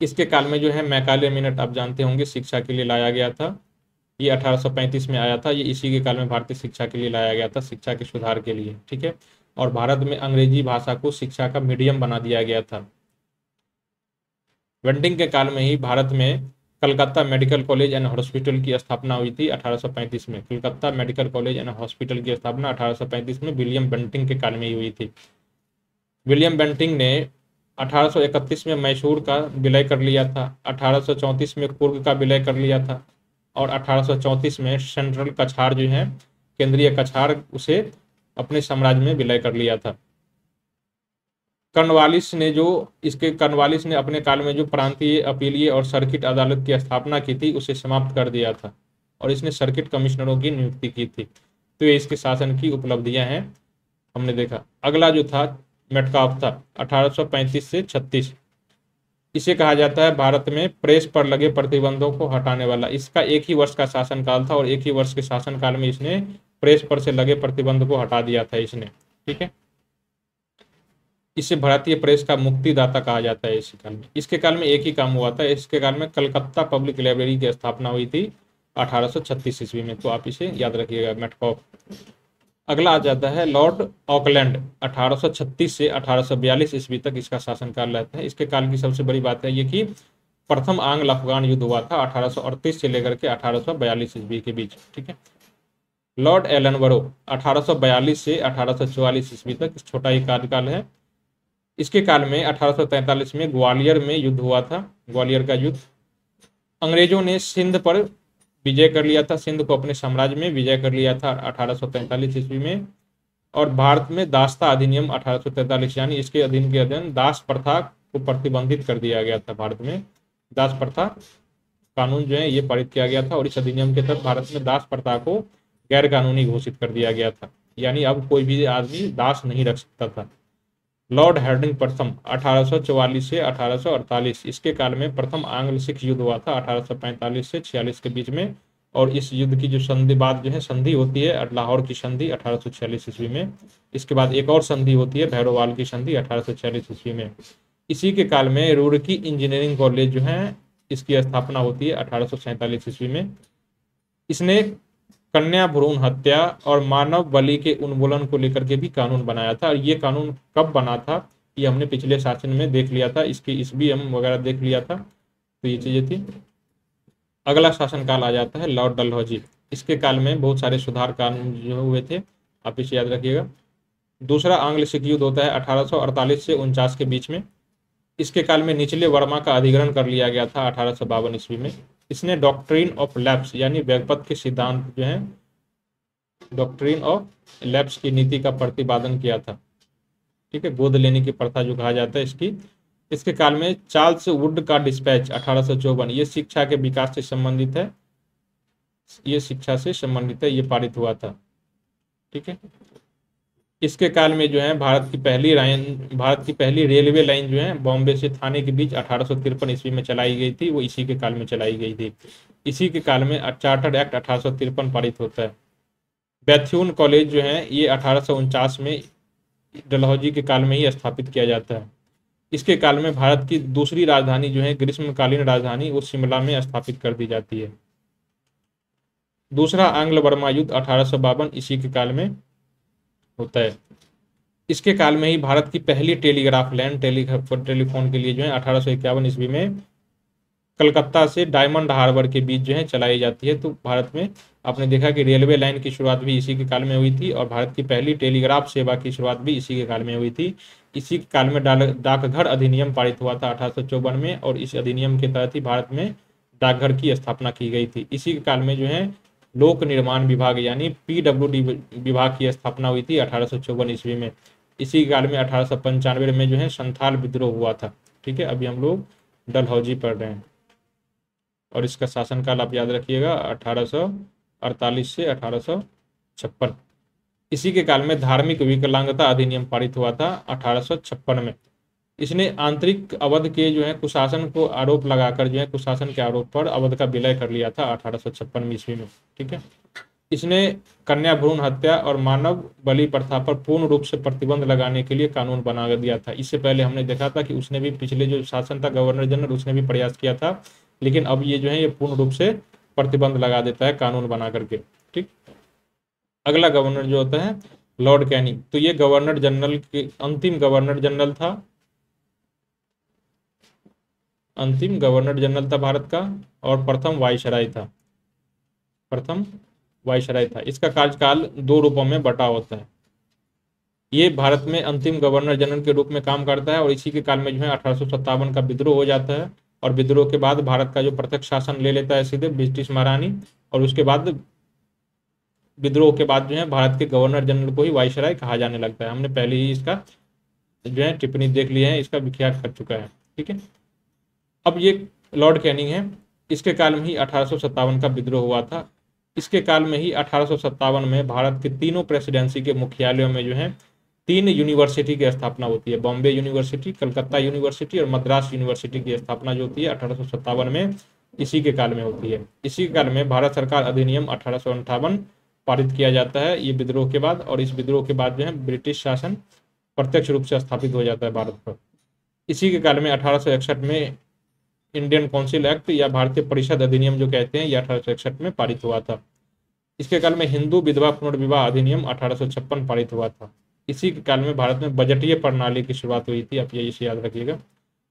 Speaker 1: इसके काल में जो है मैकाले मिनट आप जानते होंगे शिक्षा के लिए लाया गया था। ये 1835 में आया था। ये इसी के काल में भारतीय शिक्षा के लिए लाया गया था, शिक्षा के सुधार के लिए। ठीक है। और भारत में अंग्रेजी भाषा को शिक्षा का मीडियम बना दिया गया था। बेंटिंग के काल में ही भारत में Calcutta medical college and hospital की स्थापना हुई थी 1835 में। Calcutta medical college and hospital की स्थापना 1835 में विलियम बेंटिंग के काल में ही हुई थी। विलियम बेंटिंग ने 1831 में मैसूर का विलय कर लिया था, 1834 में कुर्ग का विलय कर लिया था, और 1834 में सेंट्रल कछार जो है केंद्रीय कछार उसे अपने साम्राज्य में विलय कर लिया था। कर्नवालिस ने अपने काल में जो प्रांतीय अपीलीय और सर्किट अदालत की स्थापना की थी उसे समाप्त कर दिया था, और इसने सर्किट कमिश्नरों की नियुक्ति की थी। तो ये इसके शासन की उपलब्धियां हैं, हमने देखा। अगला जो था मेटकाफ था 1835 से 36। इसे कहा जाता है भारत में प्रेस पर लगे प्रतिबंधों को हटाने वाला। इसका एक ही वर्ष का शासनकाल था और एक ही वर्ष के शासनकाल में इसने प्रेस पर से लगे प्रतिबंध को हटा दिया था इसने। ठीक है। इसे भारतीय प्रेस का मुक्तिदाता कहा जाता है इसी काल में। इसके काल में एक ही काम हुआ था। इसके काल में कलकत्ता पब्लिक लाइब्रेरी की स्थापना हुई थी 1836 ईस्वी में, तो आप इसे याद रखिएगा मेटकॉफ। अगला आ जाता है लॉर्ड ऑकलैंड। 1836 से 1842 ईस्वी तक इसका शासनकाल रहता है। इसके काल की सबसे बड़ी बात है ये कि प्रथम आंग्ल अफगान युद्ध हुआ था 1838 से लेकर के 1842 ईस्वी के बीच। ठीक है। लॉर्ड एलनबरो 1842 से 1844 ईस्वी तक छोटा ही कार्यकाल है। इसके काल में 1843 में ग्वालियर में युद्ध हुआ था, ग्वालियर का युद्ध। अंग्रेजों ने सिंध पर विजय कर लिया था, सिंध को अपने साम्राज्य में विजय कर लिया था 1843 ईस्वी में। और भारत में दास्ता अधिनियम 1843 यानी इसके अधीन के अधीन दास प्रथा को प्रतिबंधित कर दिया गया था। भारत में दास प्रथा कानून जो है ये पारित किया गया था, और इस अधिनियम के तहत भारत में दास प्रथा को गैर कानूनी घोषित कर दिया गया था, यानी अब कोई भी आदमी दास नहीं रख सकता था। लॉर्ड हार्डिंग प्रथम 1844 से 1848। इसके काल में प्रथम आंग्ल सिख युद्ध हुआ था 1845 से 46 के बीच में, और इस युद्ध की जो संधि बाद जो है संधि होती है लाहौर की संधि 1846 ईस्वी में। इसके बाद एक और संधि होती है भैरोवाल की संधि 1846 ईस्वी में। इसी के काल में रुड़की इंजीनियरिंग कॉलेज जो है इसकी स्थापना होती है 1847 ईस्वी में। इसने कन्या भ्रूण हत्या और मानव बलि के उन्मूलन को लेकर के भी कानून बनाया था। और ये कानून कब बना था ये हमने पिछले शासन में देख लिया था, इसकी ईस्वी हम वगैरह देख लिया था, तो ये चीजें थी। अगला शासनकाल आ जाता है लॉर्ड डलहौजी। इसके काल में बहुत सारे सुधार कानून जो हुए थे, आप इसे याद रखिएगा। दूसरा आंग्ल सिख युद्ध होता है 1848 से 49 के बीच में। इसके काल में निचले वर्मा का अधिग्रहण कर लिया गया था 1852 ईस्वी में। इसने डॉक्ट्रिन ऑफ लैप्स यानी व्यापक के सिद्धांत जो है, डॉक्ट्रिन ऑफ लैप्स की नीति का प्रतिपादन किया था। ठीक है, गोद लेने की प्रथा जो कहा जाता है इसकी। इसके काल में चार्ल्स वुड का डिस्पैच 1854, ये शिक्षा के विकास से संबंधित है, ये शिक्षा से संबंधित है, ये पारित हुआ था। ठीक है, इसके काल में जो है भारत की पहली रेलवे लाइन जो है बॉम्बे से थाने के बीच 1853 ईस्वी में चलाई गई थी, वो इसी के काल में चलाई गई थी। इसी के काल में चार्टर्ड एक्ट 1853 पारित होता है। बैथ्यून कॉलेज जो है ये 1849 में डलहौजी के काल में ही स्थापित किया जाता है। इसके काल में भारत की दूसरी राजधानी जो है ग्रीष्मकालीन राजधानी वो शिमला में स्थापित कर दी जाती है। दूसरा आंग्ल बर्मा युद्ध 1852 इसी के काल में होता है। इसके काल में ही भारत की पहली टेलीग्राफ लाइन टेलीफोन के लिए जो है 1851 ईस्वी में कलकत्ता से डायमंड हार्बर के बीच जो है चलाई जाती है। तो भारत में आपने देखा कि रेलवे लाइन की शुरुआत भी इसी के काल में हुई थी और भारत की पहली टेलीग्राफ सेवा की शुरुआत भी इसी के काल में हुई थी। इसी के काल में डाकघर अधिनियम पारित हुआ था 1854 में और इस अधिनियम के तहत ही भारत में डाकघर की स्थापना की गई थी। इसी के काल में जो है लोक निर्माण विभाग यानी PWD विभाग की स्थापना हुई थी 1854 ईस्वी में। इसी काल में 1895 में जो है संथाल विद्रोह हुआ था। ठीक है, अभी हम लोग डलहौजी पढ़ रहे हैं और इसका शासनकाल आप याद रखिएगा 1848 से 1856। इसी के काल में धार्मिक विकलांगता अधिनियम पारित हुआ था 1856 में। इसने आंतरिक अवध के जो है कुशासन को आरोप लगाकर जो है कुशासन के आरोप पर अवध का विलय कर लिया था 1856 ईस्वी में। ठीक है, इसने कन्या भ्रूण हत्या और मानव बलि प्रथा पर पूर्ण रूप से प्रतिबंध लगाने के लिए कानून बना दिया था। इससे पहले हमने देखा था कि उसने भी पिछले जो शासन था गवर्नर जनरल उसने भी प्रयास किया था, लेकिन अब ये जो है ये पूर्ण रूप से प्रतिबंध लगा देता है कानून बना करके। ठीक, अगला गवर्नर जो होता है लॉर्ड कैनिंग, तो ये गवर्नर जनरल के अंतिम गवर्नर जनरल था, अंतिम गवर्नर जनरल था भारत का और प्रथम वायसराय था, प्रथम वायसराय था। इसका कार्यकाल 2 रूपों में बटा होता है। ये भारत में अंतिम गवर्नर जनरल के रूप में काम करता है और इसी के काल में जो है 1857 का विद्रोह हो जाता है और विद्रोह के बाद भारत का जो प्रत्यक्ष शासन ले लेता है सीधे ब्रिटिश महारानी और उसके बाद विद्रोह के बाद जो है भारत के गवर्नर जनरल को ही वायसराय कहा जाने लगता है। हमने पहले ही इसका जो है टिप्पणी देख ली है, इसका विख्यात कर चुका है। ठीक है, अब ये लॉर्ड कैनिंग है, इसके काल में ही 1857 का विद्रोह हुआ था। इसके काल में ही 1857 में भारत के तीनों प्रेसिडेंसी के मुख्यालयों में जो है 3 यूनिवर्सिटी की स्थापना होती है। बॉम्बे यूनिवर्सिटी, कलकत्ता यूनिवर्सिटी और मद्रास यूनिवर्सिटी की स्थापना जो होती है 1857 में इसी के काल में होती है। इसी के काल में भारत सरकार अधिनियम 1858 पारित किया जाता है ये विद्रोह के बाद, और इस विद्रोह के बाद जो है ब्रिटिश शासन प्रत्यक्ष रूप से स्थापित हो जाता है भारत पर। इसी के काल में 1861 में इंडियन काउंसिल एक्ट या भारतीय परिषद अधिनियम जो कहते हैं ये 1861 में पारित हुआ था। इसके काल में हिंदू विधवा पुनर्विवाह अधिनियम 1856 पारित हुआ था। इसी के काल में भारत में बजटीय प्रणाली की शुरुआत हुई थी, आप ये इसे याद रखिएगा।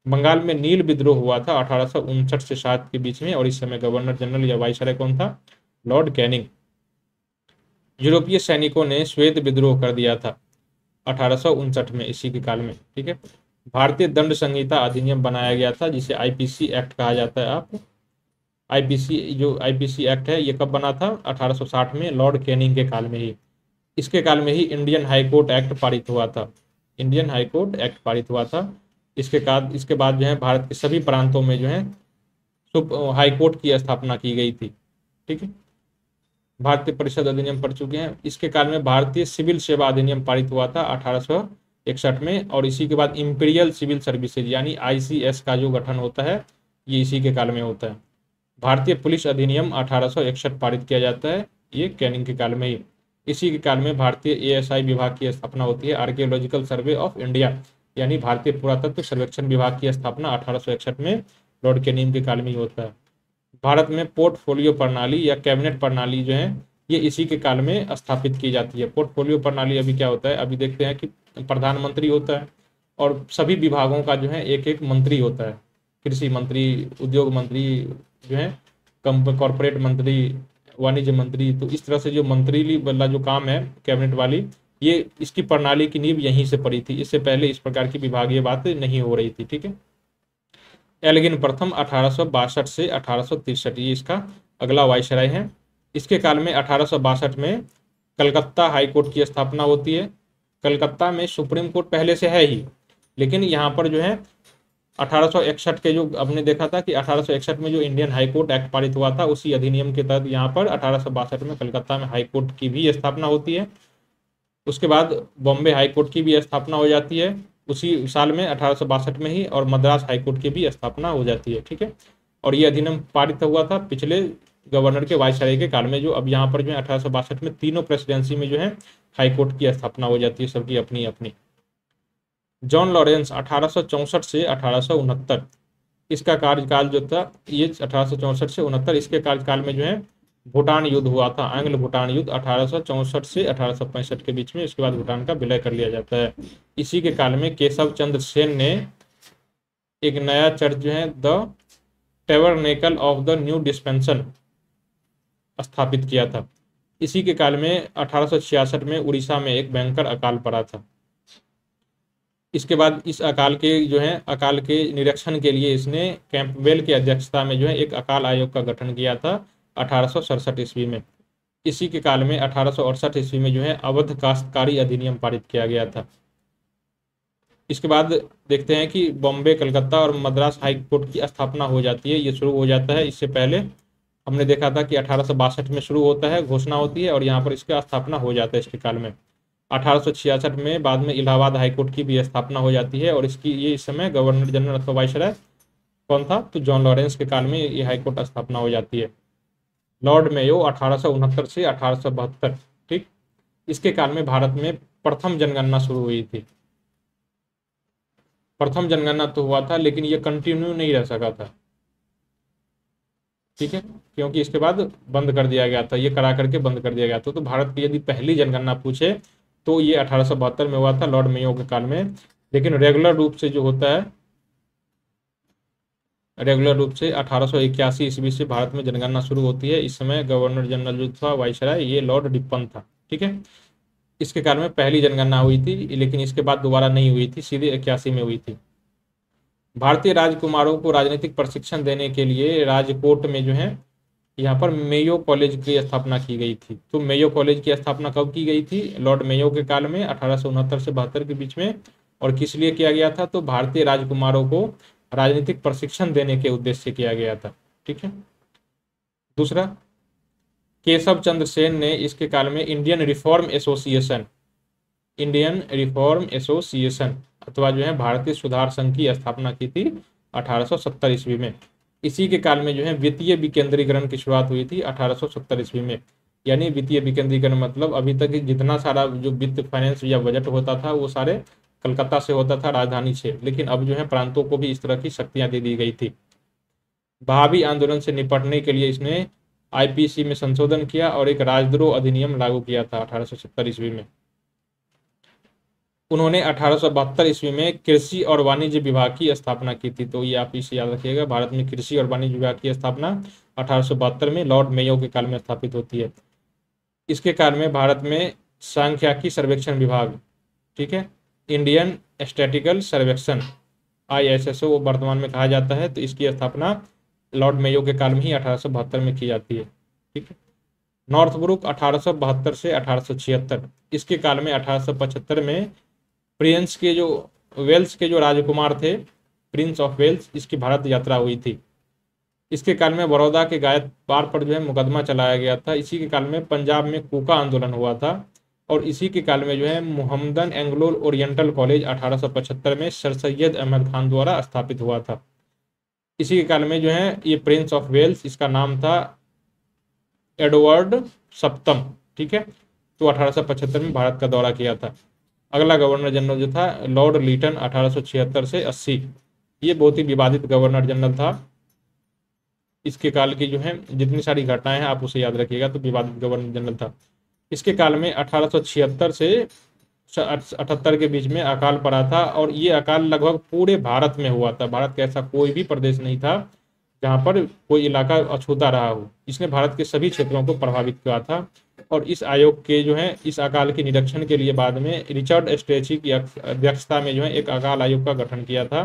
Speaker 1: बंगाल में नील विद्रोह हुआ था 1859 से 7 के बीच में और इस समय गवर्नर जनरल या वायसराय कौन था? Lord Canning. यूरोपीय सैनिकों ने श्वेत विद्रोह कर दिया था 1859 में इसी के काल में। ठीक है, भारतीय दंड संहिता अधिनियम बनाया गया था जिसे आईपीसी एक्ट कहा जाता है। आप आईपीसी एक्ट है ये कब बना था? 1860 में लॉर्ड कैनिंग के काल में ही। इसके काल में ही इंडियन हाईकोर्ट एक्ट पारित हुआ था, इंडियन हाईकोर्ट एक्ट पारित हुआ था। इसके बाद जो है भारत के सभी प्रांतों में जो है हाईकोर्ट की स्थापना की गई थी। ठीक है, भारतीय परिषद अधिनियम पढ़ चुके हैं। इसके काल में भारतीय सिविल सेवा अधिनियम पारित हुआ था 1861 में और इसी के बाद इंपीरियल सिविल सर्विसेज यानी आईसीएस का जो गठन होता है ये इसी के काल में होता है। भारतीय पुलिस अधिनियम 1861 पारित किया जाता है ये कैनिंग के काल में ही। इसी के काल में भारतीय एएसआई विभाग की स्थापना होती है, आर्कियोलॉजिकल सर्वे ऑफ इंडिया यानी भारतीय पुरातत्व सर्वेक्षण विभाग की स्थापना 1861 में लॉर्ड कैनिंग के काल में ही होता है। भारत में पोर्टफोलियो प्रणाली या कैबिनेट प्रणाली जो है ये इसी के काल में स्थापित की जाती है। पोर्टफोलियो प्रणाली अभी क्या होता है, अभी देखते हैं कि प्रधानमंत्री होता है और सभी विभागों का जो है एक एक मंत्री होता है। कृषि मंत्री, उद्योग मंत्री जो है, कॉर्पोरेट मंत्री, वाणिज्य मंत्री। तो इस तरह से जो मंत्री वाला जो काम है कैबिनेट वाली, ये इसकी प्रणाली की नींव यहीं से पड़ी थी। इससे पहले इस प्रकार की विभागीय बात नहीं हो रही थी। ठीक है। एल्गिन प्रथम 1862 से 1863, ये इसका अगला वायसराय है। इसके काल में 1862 में कलकत्ता हाई कोर्ट की स्थापना होती है। कलकत्ता में सुप्रीम कोर्ट पहले से है ही, लेकिन यहाँ पर जो है 1861 के जो हमने देखा था कि 1861 में जो इंडियन हाई कोर्ट एक्ट पारित हुआ था, उसी अधिनियम के तहत यहाँ पर 1862 में कलकत्ता में हाई कोर्ट की भी स्थापना होती है। उसके बाद बॉम्बे हाई कोर्ट की भी स्थापना हो जाती है उसी साल में 1862 में ही, और मद्रास हाई कोर्ट की भी स्थापना हो जाती है। ठीक है। और ये अधिनियम पारित हुआ था पिछले गवर्नर के वायसराय के काल में, जो अब यहाँ पर जो है 1862 में तीनों प्रेसिडेंसी में जो है हाई कोर्ट की स्थापना हो जाती है, सबकी अपनी अपनी। जॉन लॉरेंस 1864 से 1869, इसका कार्यकाल जो था ये 1864 से 69, इसके कार्यकाल में जो है भूटान युद्ध हुआ था, आंग्ल भूटान युद्ध 1864 से 1865 के बीच में। इसके बाद भूटान का विलय कर लिया जाता है। इसी के काल में केशव चंद्र सेन ने एक नया चर्च जो है the tabernacle of the new डिस्पेंसन स्थापित किया था। इसी के काल में 1866 में उड़ीसा में एक भयंकर अकाल पड़ा था। इसके बाद इस अकाल के निरीक्षण के लिए इसने कैंपबेल की अध्यक्षता में जो है एक अकाल आयोग का गठन किया था 1867 ईस्वी में। इसी के काल में 1868 ईस्वी में जो है अवध काश्तकारी अधिनियम पारित किया गया था। इसके बाद देखते हैं कि बॉम्बे, कलकत्ता और मद्रास हाई कोर्ट की स्थापना हो जाती है। ये शुरू हो जाता है, इससे पहले हमने देखा था कि 1862 में शुरू होता है, घोषणा होती है, और यहाँ पर इसका स्थापना हो जाता है इसके काल में। 1866 में बाद में इलाहाबाद हाईकोर्ट की भी स्थापना हो जाती है, और इसकी ये इस समय गवर्नर जनरल अथवा वायसराय कौन था, तो जॉन लॉरेंस के काल में ये हाईकोर्ट स्थापना हो जाती है। लॉर्ड मेयो 1869 से 1872, ठीक, इसके काल में भारत में प्रथम जनगणना शुरू हुई थी। प्रथम जनगणना तो हुआ था, लेकिन ये कंटिन्यू नहीं रह सका था। ठीक है, क्योंकि इसके बाद बंद कर दिया गया था, ये करा करके बंद कर दिया गया था। तो भारत की यदि पहली जनगणना पूछे तो ये 1872 में हुआ था, लॉर्ड मेयो के काल में। लेकिन रेगुलर रूप से जो होता है, रेगुलर रूप से 1881 ईस्वी से भारत में जनगणना शुरू होती है। इस समय गवर्नर जनरल जो था वायसराय, ये लॉर्ड रिपन था। ठीक है, इसके काल में पहली जनगणना हुई थी, लेकिन इसके बाद दोबारा नहीं हुई थी, सीधे 81 में हुई थी। भारतीय राजकुमारों को राजनीतिक प्रशिक्षण देने के लिए राजकोट में जो है यहाँ पर मेयो कॉलेज की स्थापना की गई थी। तो मेयो कॉलेज की स्थापना कब की गई थी, लॉर्ड मेयो के काल में 1869 से 72 के बीच में। और किस लिए किया गया था, तो भारतीय राजकुमारों को राजनीतिक प्रशिक्षण देने के उद्देश्य से किया गया था। ठीक है। दूसरा, केशव चंद्र सेन ने इसके काल में इंडियन रिफॉर्म एसोसिएशन अथवा जो है भारतीय सुधार संघ की स्थापना की थी 1870 ईस्वी में। इसी के काल में जो है वित्तीय विकेंद्रीकरण की शुरुआत हुई थी 1870 ईस्वी में। यानी वित्तीय विकेंद्रीकरण मतलब अभी तक जितना सारा जो वित्त फाइनेंस या बजट होता था वो सारे कलकत्ता से होता था, राजधानी से, लेकिन अब जो है प्रांतों को भी इस तरह की शक्तियां दे दी गई थी। भावी आंदोलन से निपटने के लिए इसने आईपीसी में संशोधन किया और एक राजद्रोह अधिनियम लागू किया था 1870 ईस्वी में। उन्होंने 1872 ईस्वी में कृषि और वाणिज्य विभाग की स्थापना की थी। तो ये आप इसे याद रखिएगा, भारत में कृषि और वाणिज्य विभाग की स्थापना 1872 में लॉर्ड मेयो के काल में स्थापित होती है। इसके काल में भारत में सांख्यिकी सर्वेक्षण विभाग, ठीक है, इंडियन स्टैटिकल सर्वेक्षण ISSO वो वर्तमान में कहा जाता है, तो इसकी स्थापना लॉर्ड मेयो के काल में ही 1872 में की जाती है। ठीक है। नॉर्थब्रुक 1872 से 1876, इसके काल में 1875 में प्रिंस के जो वेल्स के जो राजकुमार थे, प्रिंस ऑफ वेल्स, इसकी भारत यात्रा हुई थी। इसके काल में बड़ौदा के गायकवाड़ पर जो है मुकदमा चलाया गया था। इसी के काल में पंजाब में कूका आंदोलन हुआ था, और इसी के काल में जो है मुहम्मदन एंग्लो ओरिएंटल कॉलेज 1875 में सर सैयद अहमद खान द्वारा स्थापित हुआ था। इसी के काल में जो है ये प्रिंस ऑफ वेल्स, इसका नाम था एडवर्ड सप्तम। ठीक है, तो 1875 में भारत का दौरा किया था। अगला गवर्नर जनरल जो था लॉर्ड लीटन 1876 से 80, ये बहुत ही विवादित गवर्नर जनरल था। इसके काल की जो है जितनी सारी घटनाएं हैं आप उसे याद रखिएगा, तो विवादित गवर्नर जनरल था। इसके काल में 1876 से 78 के बीच में अकाल पड़ा था, और ये अकाल लगभग पूरे भारत में हुआ था। भारत का ऐसा कोई भी प्रदेश नहीं था जहाँ पर कोई इलाका अछूता रहा हो। इसने भारत के सभी क्षेत्रों को प्रभावित किया था। और इस आयोग के जो है इस अकाल के निरीक्षण के लिए बाद में रिचर्ड स्ट्रेची की अध्यक्षता में जो है एक अकाल आयोग का गठन किया था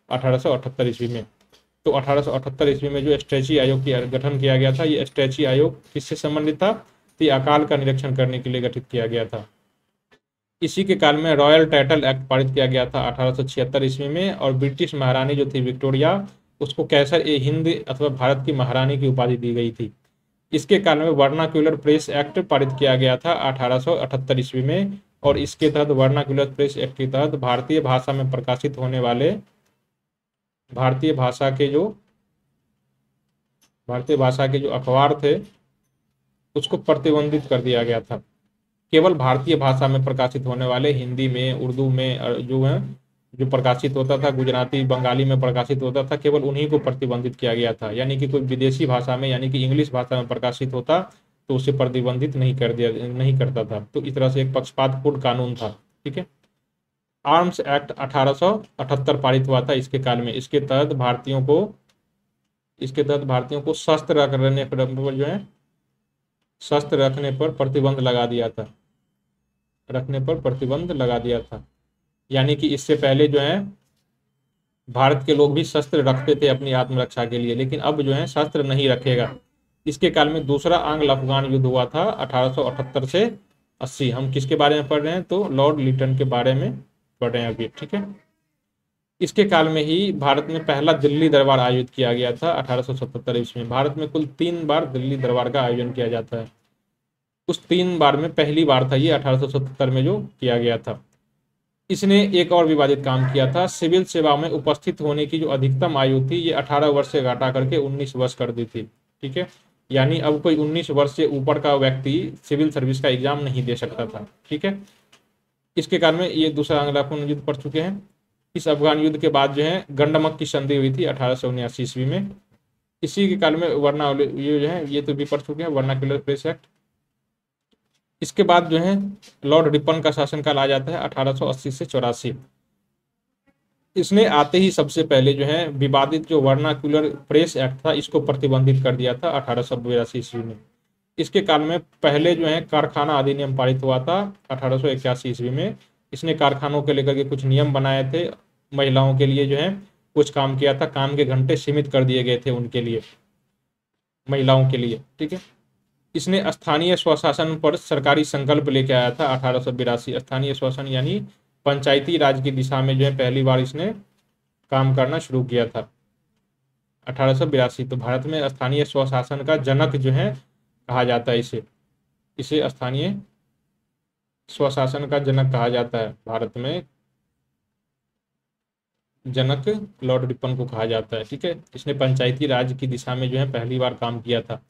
Speaker 1: 1878 ईस्वी में। तो 1878 ईस्वी में जो स्ट्रेची आयोग की गठन किया गया था, ये स्ट्रेची आयोग किससे संबंधित था? तो अकाल का निरीक्षण करने के लिए गठित किया गया था। इसी के काल में रॉयल टाइटल एक्ट पारित किया गया था 1876 ईस्वी में, और ब्रिटिश महारानी जो थी विक्टोरिया, उसको कैसर ए हिंद अथवा भारत की महारानी की उपाधि दी गई थी। इसके काल में वर्नाक्यूलर प्रेस एक्ट पारित किया गया था 1878 ईस्वी में, और इसके तहत वर्नाक्यूलर प्रेस एक्ट के तहत भारतीय भाषा में प्रकाशित होने वाले भारतीय भाषा के जो अखबार थे उसको प्रतिबंधित कर दिया गया था। केवल भारतीय भाषा में प्रकाशित होने वाले हिंदी में, उर्दू में जो है जो प्रकाशित होता था, गुजराती बंगाली में प्रकाशित होता था, केवल उन्हीं को प्रतिबंधित किया गया था। यानी कि कोई विदेशी भाषा में यानी कि इंग्लिश भाषा में प्रकाशित होता तो उसे प्रतिबंधित नहीं करता था। तो इस तरह से एक पक्षपातपूर्ण कानून था। ठीक है। आर्म्स एक्ट 1878 पारित हुआ था इसके काल में। इसके तहत भारतीयों को शस्त्र रखने पर जो है शस्त्र रखने पर प्रतिबंध लगा दिया था। यानी कि इससे पहले जो है भारत के लोग भी शस्त्र रखते थे अपनी आत्मरक्षा के लिए, लेकिन अब जो है शस्त्र नहीं रखेगा। इसके काल में दूसरा आंग्ल अफगान युद्ध हुआ था 1878 से 80। हम किसके बारे में पढ़ रहे हैं? तो लॉर्ड लिटन के बारे में पढ़ रहे हैं अभी। ठीक है। इसके काल में ही भारत में पहला दिल्ली दरबार आयोजित किया गया था 1877 ईस्वी में। भारत में कुल 3 बार दिल्ली दरबार का आयोजन किया जाता है। उस 3 बार में पहली बार था ये 1877 में जो किया गया था। इसने एक और विवादित काम किया था। सिविल सेवा में उपस्थित होने की जो अधिकतम आयु थी ये 18 वर्ष से घटा करके 19 वर्ष कर दी थी। ठीक है। यानी अब कोई 19 वर्ष से ऊपर का व्यक्ति सिविल सर्विस का एग्जाम नहीं दे सकता था। ठीक है। इसके कारण में ये दूसरा आंग्ल अफगान युद्ध पढ़ चुके हैं। इस अफगान युद्ध के बाद जो है गंडमक की संधि हुई थी 1879 ईस्वी में। इसी के काल में ये जो है ये तो भी पढ़ चुके हैं, वर्नाक्यूलर प्रेस एक्ट। इसके बाद जो है लॉर्ड रिपन का शासनकाल आ जाता है 1880 से 84। इसने आते ही सबसे पहले जो है विवादित जो वर्नाक्यूलर प्रेस एक्ट था इसको प्रतिबंधित कर दिया था 1882 ईस्वी में। इसके काल में पहले जो है कारखाना अधिनियम पारित हुआ था 1881 ईस्वी में। इसने कारखानों के लेकर के कुछ नियम बनाए थे। महिलाओं के लिए जो है कुछ काम किया था, काम के घंटे सीमित कर दिए गए थे उनके लिए, महिलाओं के लिए। ठीक है। इसने स्थानीय स्वशासन पर सरकारी संकल्प लेके आया था 1882। स्थानीय स्वशासन यानी पंचायती राज की दिशा में जो है पहली बार इसने काम करना शुरू किया था 1882। तो भारत में स्थानीय स्वशासन का जनक जो है कहा जाता है इसे स्थानीय स्वशासन का जनक कहा जाता है। भारत में जनक लॉर्ड रिपन को कहा जाता है। ठीक है। इसने पंचायती राज की दिशा में जो है पहली बार काम किया था।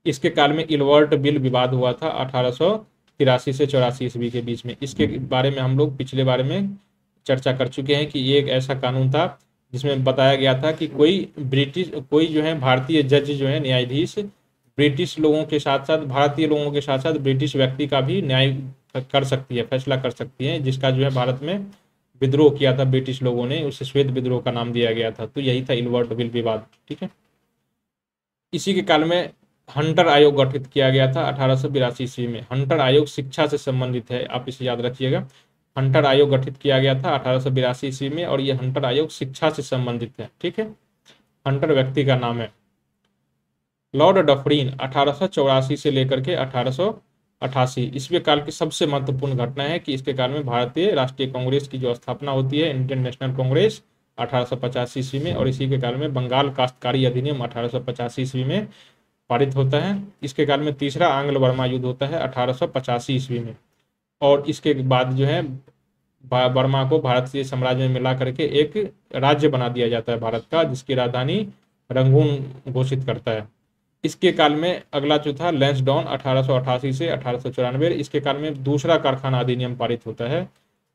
Speaker 1: इसके काल में इलवर्ट बिल विवाद हुआ था 1883 से 84 ईस्वी के बीच में। इसके बारे में हम लोग पिछले बारे में चर्चा कर चुके हैं कि ये एक ऐसा कानून था जिसमें बताया गया था कि कोई जो है भारतीय जज जो है न्यायाधीश ब्रिटिश लोगों के साथ साथ भारतीय लोगों के साथ साथ ब्रिटिश व्यक्ति का भी न्याय कर सकती है, फैसला कर सकती है। जिसका जो है भारत में विद्रोह किया था ब्रिटिश लोगों ने, उसे श्वेत विद्रोह का नाम दिया गया था। तो यही था इलवर्ट बिल विवाद। ठीक है। इसी के काल में हंटर आयोग गठित किया गया था 1882 ईस्वी में। हंटर आयोग शिक्षा से संबंधित है, आप इसे याद रखिएगा। हंटर आयोग गठित किया गया था 1882 ईस्वी में, और ये हंटर आयोग शिक्षा से संबंधित है। ठीक है। हंटर व्यक्ति का नाम है। लॉर्ड डफरिन 1884 से लेकर के 1888 ईस्वी काल की सबसे महत्वपूर्ण घटना है कि इसके काल में भारतीय राष्ट्रीय कांग्रेस की जो स्थापना होती है, इंडियन नेशनल कांग्रेस 1885 ईस्वी में, और इसी के काल में बंगाल काश्तकारी अधिनियम 1885 ईस्वी में पारित होता है। इसके काल में तीसरा आंग्ल बर्मा युद्ध होता है 1885 ईस्वी में, और इसके बाद जो है बर्मा को भारतीय साम्राज्य में मिला करके एक राज्य बना दिया जाता है भारत का, जिसकी राजधानी रंगून घोषित करता है। इसके काल में अगला जो था लैंसडाउन 1888 से 1894। इसके काल में दूसरा कारखाना अधिनियम पारित होता है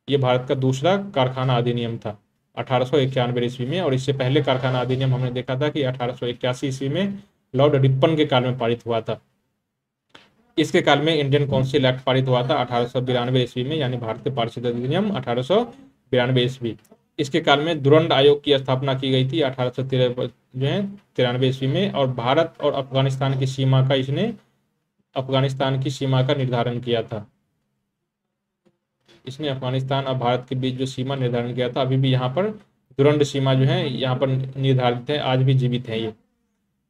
Speaker 1: ये भारत का दूसरा कारखाना अधिनियम था 1891 ईस्वी में। और इससे पहले कारखाना अधिनियम हमने देखा था कि 1881 ईस्वी में लॉर्ड रिपन के काल में पारित हुआ था। इसके काल में इंडियन काउंसिल एक्ट पारित हुआ था 1892 ईस्वी में, यानी भारतीय पारिषद अधिनियम 1892 ईस्वी। इसके काल में दुरंड आयोग की स्थापना की गई थी 1893 ईस्वी में। और भारत और अफगानिस्तान की सीमा का निर्धारण किया था। इसने अफगानिस्तान और भारत के बीच जो सीमा निर्धारण किया था, अभी भी यहाँ पर दुरंड सीमा जो है यहाँ पर निर्धारित है, आज भी जीवित है ये।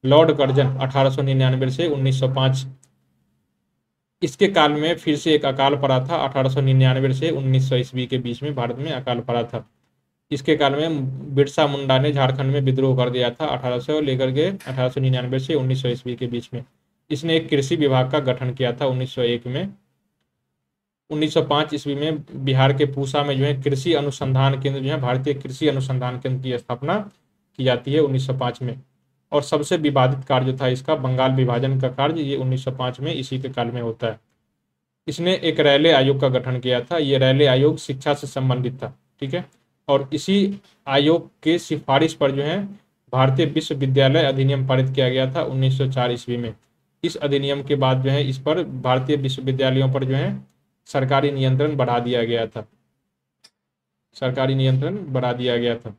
Speaker 1: लॉर्ड कर्जन 1899 से 1905, इसके काल में फिर से एक अकाल पड़ा था 1899 से 1900 ईस्वी के बीच में भारत में अकाल पड़ा था। इसके काल में बिरसा मुंडा ने झारखंड में विद्रोह कर दिया था 1800 लेकर के 1899 से 1900 ईस्वी के बीच में। इसने एक कृषि विभाग का गठन किया था 1901 में। 1905 ईस्वी में बिहार के पूसा में जो है कृषि अनुसंधान केंद्र जो है भारतीय कृषि अनुसंधान केंद्र की स्थापना की जाती है 1905 में। और सबसे विवादित कार्य था इसका बंगाल विभाजन का कार्य, ये 1905 में इसी के काल में होता है। इसने एक रैले आयोग का गठन किया था। ये रैले आयोग शिक्षा से संबंधित था, ठीक है। और इसी आयोग के सिफारिश पर जो है भारतीय विश्वविद्यालय अधिनियम पारित किया गया था 1904 ईस्वी में। इस अधिनियम के बाद जो है इस पर भारतीय विश्वविद्यालयों पर जो है सरकारी नियंत्रण बढ़ा दिया गया था। सरकारी नियंत्रण बढ़ा दिया गया था।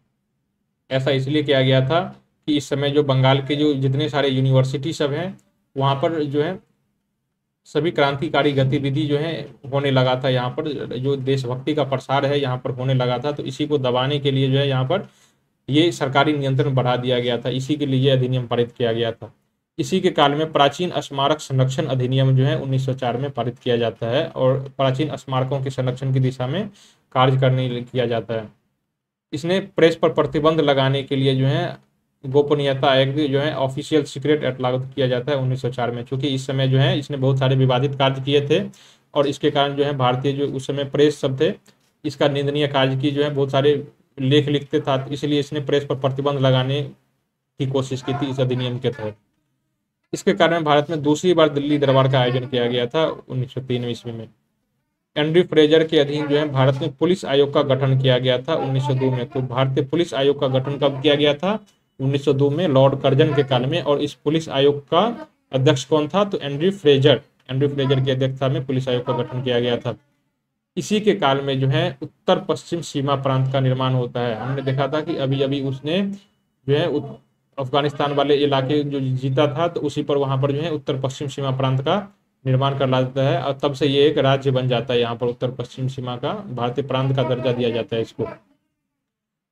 Speaker 1: ऐसा इसलिए किया गया था कि इस समय जो बंगाल के जो जितने सारे यूनिवर्सिटी सब हैं वहाँ पर जो है सभी क्रांतिकारी गतिविधि जो है होने लगा था। यहाँ पर जो देशभक्ति का प्रसार है यहाँ पर होने लगा था। तो इसी को दबाने के लिए जो है यहाँ पर ये सरकारी नियंत्रण बढ़ा दिया गया था। इसी के लिए अधिनियम पारित किया गया था। इसी के काल में प्राचीन स्मारक संरक्षण अधिनियम जो है 1904 में पारित किया जाता है और प्राचीन स्मारकों के संरक्षण की दिशा में कार्य करने किया जाता है। इसने प्रेस पर प्रतिबंध लगाने के लिए जो है गोपनीयता एक्ट जो है ऑफिशियल सीक्रेट एक्ट लागू किया जाता है 1904 में। क्योंकि इस समय जो है इसने बहुत सारे विवादित कार्य किए थे और इसके कारण जो है भारतीय जो उस समय प्रेस सब थे इसका निंदनीय कार्य की जो है बहुत सारे लेख लिखते था, इसलिए इसने प्रेस पर प्रतिबंध लगाने की कोशिश की थी इस अधिनियम के तहत। इसके कारण भारत में दूसरी बार दिल्ली दरबार का आयोजन किया गया था 1903 ईस्वी में। एंड्रयू फ्रेजर के अधीन जो है भारत में पुलिस आयोग का गठन किया गया था 1902 में। तो भारतीय पुलिस आयोग का गठन कब किया गया था? 1902 में लॉर्ड कर्जन के काल में। और इस पुलिस आयोग का अध्यक्ष कौन था? तो एंड्रयू फ्रेजर की अध्यक्षता में पुलिस आयोग का गठन किया गया था। इसी के काल में जो है उत्तर पश्चिम सीमा प्रांत का निर्माण होता है। हमने देखा था कि अभी अभी उसने जो है अफगानिस्तान वाले इलाके जो जीता था तो उसी पर वहां पर जो है उत्तर पश्चिम सीमा प्रांत का निर्माण कर लाता है और तब से ये एक राज्य बन जाता है। यहाँ पर उत्तर पश्चिम सीमा का भारतीय प्रांत का दर्जा दिया जाता है इसको।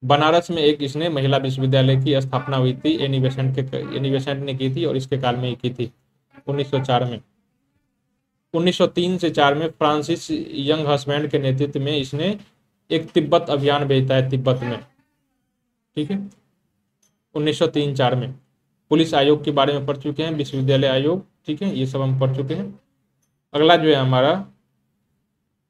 Speaker 1: बनारस में एक इसने महिला विश्वविद्यालय की स्थापना हुई थी, एनी बेसेंट ने की थी और इसके काल में ही की थी 1904 में। 1903 से 4 में फ्रांसिस यंग हस्बैंड के नेतृत्व में इसने एक तिब्बत अभियान भेजा है तिब्बत में, ठीक है। 1903-4 में पुलिस आयोग के बारे में पढ़ चुके हैं, विश्वविद्यालय आयोग, ठीक है, ये सब हम पढ़ चुके हैं। अगला जो है हमारा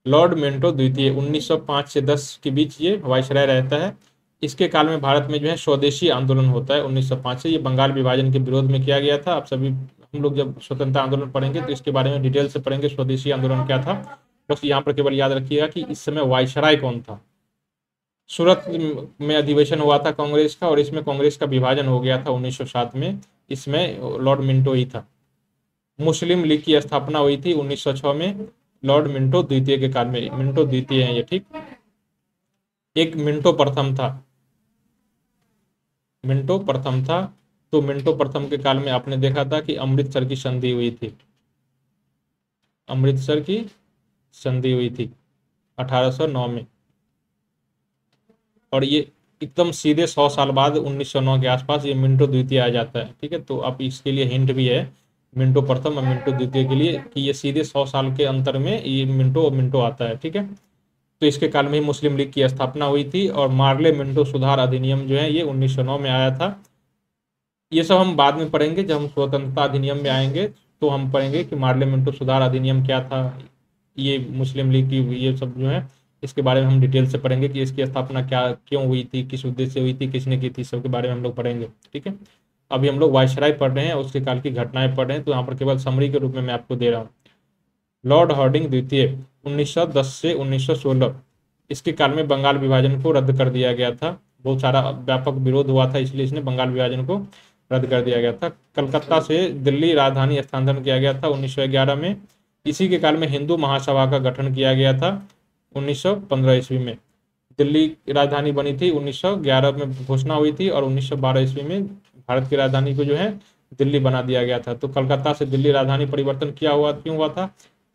Speaker 1: लॉर्ड मिंटो द्वितीय 1905 से 10 के बीच ये वाइसराय रहता है। इसके काल में भारत में जो है स्वदेशी आंदोलन होता है 1905 से। ये बंगाल विभाजन के विरोध में किया गया था। आप सभी हम लोग जब स्वतंत्रता आंदोलन पढ़ेंगे तो इसके बारे में डिटेल से पढ़ेंगे स्वदेशी आंदोलन क्या था। बस यहाँ पर केवल याद रखिएगा कि इस समय वाइसराय कौन था। सूरत में अधिवेशन हुआ था कांग्रेस का और इसमें कांग्रेस का विभाजन हो गया था 1907 में। इसमें लॉर्ड मिंटो ही था। मुस्लिम लीग की स्थापना हुई थी 1906 में लॉर्ड मिंटो द्वितीय के काल में। मिंटो द्वितीय है ये, ठीक। एक मिंटो प्रथम था, मिंटो प्रथम था। तो मिंटो प्रथम के काल में आपने देखा था कि अमृतसर की संधि हुई थी, अमृतसर की संधि हुई थी 1809 में। और ये एकदम सीधे 100 साल बाद 1909 के आसपास ये मिंटो द्वितीय आ जाता है, ठीक है। तो अब इसके लिए हिंट भी है मिंटो प्रथम और मिंटो द्वितीय के लिए कि ये सीधे 100 साल के अंतर में ये मिंटो और मिंटो आता है, ठीक है। तो इसके काल में ही मुस्लिम लीग की स्थापना हुई थी और मार्ले मिंटो सुधार अधिनियम जो है ये 1909 में आया था। ये सब हम बाद में पढ़ेंगे, जब हम स्वतंत्रता अधिनियम में आएंगे तो हम पढ़ेंगे कि मार्ले मिंटो सुधार अधिनियम क्या था, ये मुस्लिम लीग की ये सब जो है इसके बारे में हम डिटेल से पढ़ेंगे कि इसकी स्थापना क्या क्यों हुई थी, किस उद्देश्य से हुई थी, किसने की थी, सब के बारे में हम लोग पढ़ेंगे, ठीक है। अभी हम लोग वाइसराय पढ़ रहे हैं और उसके काल की घटनाएं पढ़ रहे हैं, तो यहाँ पर केवल समरी के रूप में मैं आपको दे रहा हूँ। लॉर्ड हार्डिंग द्वितीय 1910 से 1916 इसके काल में बंगाल विभाजन को रद्द कर दिया गया था। बहुत सारा व्यापक विरोध हुआ था, इसलिए इसने बंगाल विभाजन को रद्द कर दिया गया था। कलकत्ता से दिल्ली राजधानी स्थानांतरण किया गया था 1911 में। इसी के काल में हिंदू महासभा का गठन किया गया था 1915 ईस्वी में। दिल्ली की राजधानी बनी थी 1911 में घोषणा हुई थी, और 1912 ईस्वी में भारत की राजधानी को जो है दिल्ली बना दिया गया था। तो कलकत्ता से दिल्ली राजधानी परिवर्तन क्यों हुआ था?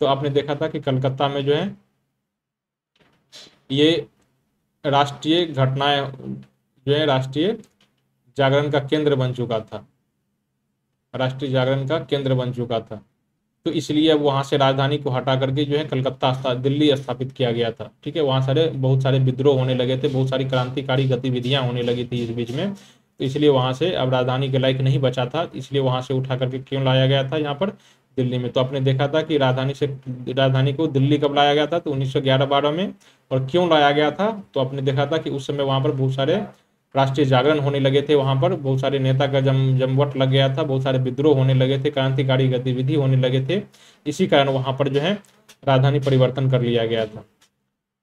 Speaker 1: तो आपने देखा था कि कलकत्ता में जो है ये राष्ट्रीय घटनाएं जो है राष्ट्रीय जागरण का केंद्र बन चुका था, राष्ट्रीय जागरण का केंद्र बन चुका था। तो इसलिए अब वहां से राजधानी को हटा करके जो है कलकत्ता दिल्ली स्थापित किया गया था। ठीक है, वहां बहुत सारे विद्रोह होने लगे थे, बहुत सारी क्रांतिकारी गतिविधियां होने लगी थी इस बीच में। तो इसलिए वहां से अब राजधानी के लायक नहीं बचा था, इसलिए वहां से उठा करके क्यों लाया गया था यहाँ पर दिल्ली में। तो आपने देखा था कि राजधानी को दिल्ली कब लाया गया था? तो 1911-12 में। और क्यों लाया गया था? तो आपने देखा था कि उस समय वहां पर बहुत सारे राष्ट्रीय जागरण होने लगे थे, वहां पर बहुत सारे नेता का जमवट लग गया था, बहुत सारे विद्रोह होने लगे थे, क्रांतिकारी गतिविधि होने लगे थे। इसी कारण वहां पर जो है राजधानी परिवर्तन कर लिया गया था।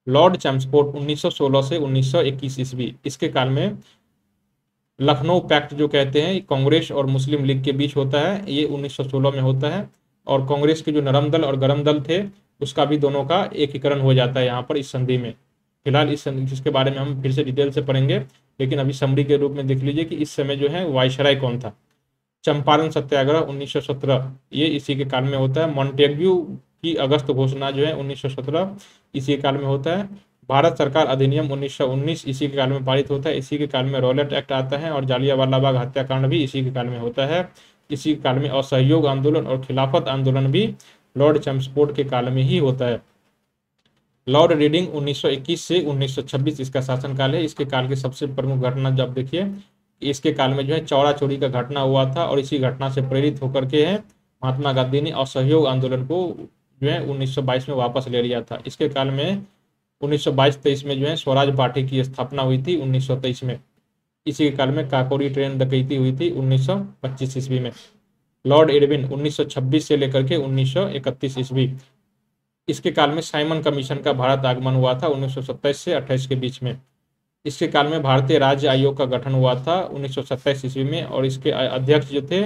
Speaker 1: लॉर्ड चैम्स्फोर्ड 1916 से 1921 ईस्वी, इसके काल में लखनऊ पैक्ट जो कहते हैं कांग्रेस और मुस्लिम लीग के बीच होता है, ये 1916 में होता है। और कांग्रेस के जो नरम दल और गरम दल थे उसका भी दोनों का एकीकरण हो जाता है यहाँ पर इस संधि में। फिलहाल इसके बारे में हम फिर से डिटेल से पढ़ेंगे, लेकिन अभी समरी के रूप में देख लीजिए कि इस समय जो है वायसराय कौन था। चंपारण सत्याग्रह 1917, ये इसी के काल में होता है। मॉन्टेग्यू की अगस्त घोषणा जो है 1917 इसी के काल में होता है। भारत सरकार अधिनियम 1919 इसी के काल में पारित होता है। इसी के काल में रॉलेट एक्ट आता है, और जालियांवाला बाग हत्याकांड भी इसी के काल में होता है। इसी काल में असहयोग आंदोलन और खिलाफत आंदोलन भी लॉर्ड चैम्स्फोर्ड के काल में ही होता है। लॉर्ड रीडिंग 1921 से 1926 इसका शासनकाल है। इसके काल की सबसे प्रमुख घटना जब देखिए, इसके काल में जो है चौरा चोरी का घटना हुआ था, और इसी घटना से प्रेरित होकर के है महात्मा गांधी ने असहयोग आंदोलन को जो है 1922 में वापस ले लिया था। इसके काल में 1922-23 में जो है स्वराज पार्टी की स्थापना हुई थी 1923 में। इसी के काल में काकोरी ट्रेन डकैती हुई थी 1925 ईस्वी में। लॉर्ड इरविन 1926 से लेकर के 1931 ईस्वी, इसके काल में साइमन कमीशन का भारत आगमन हुआ था 1927 से 28 के बीच में। इसके काल में भारतीय राज्य आयोग का गठन हुआ था 1927 ईस्वी में, और इसके अध्यक्ष जो थे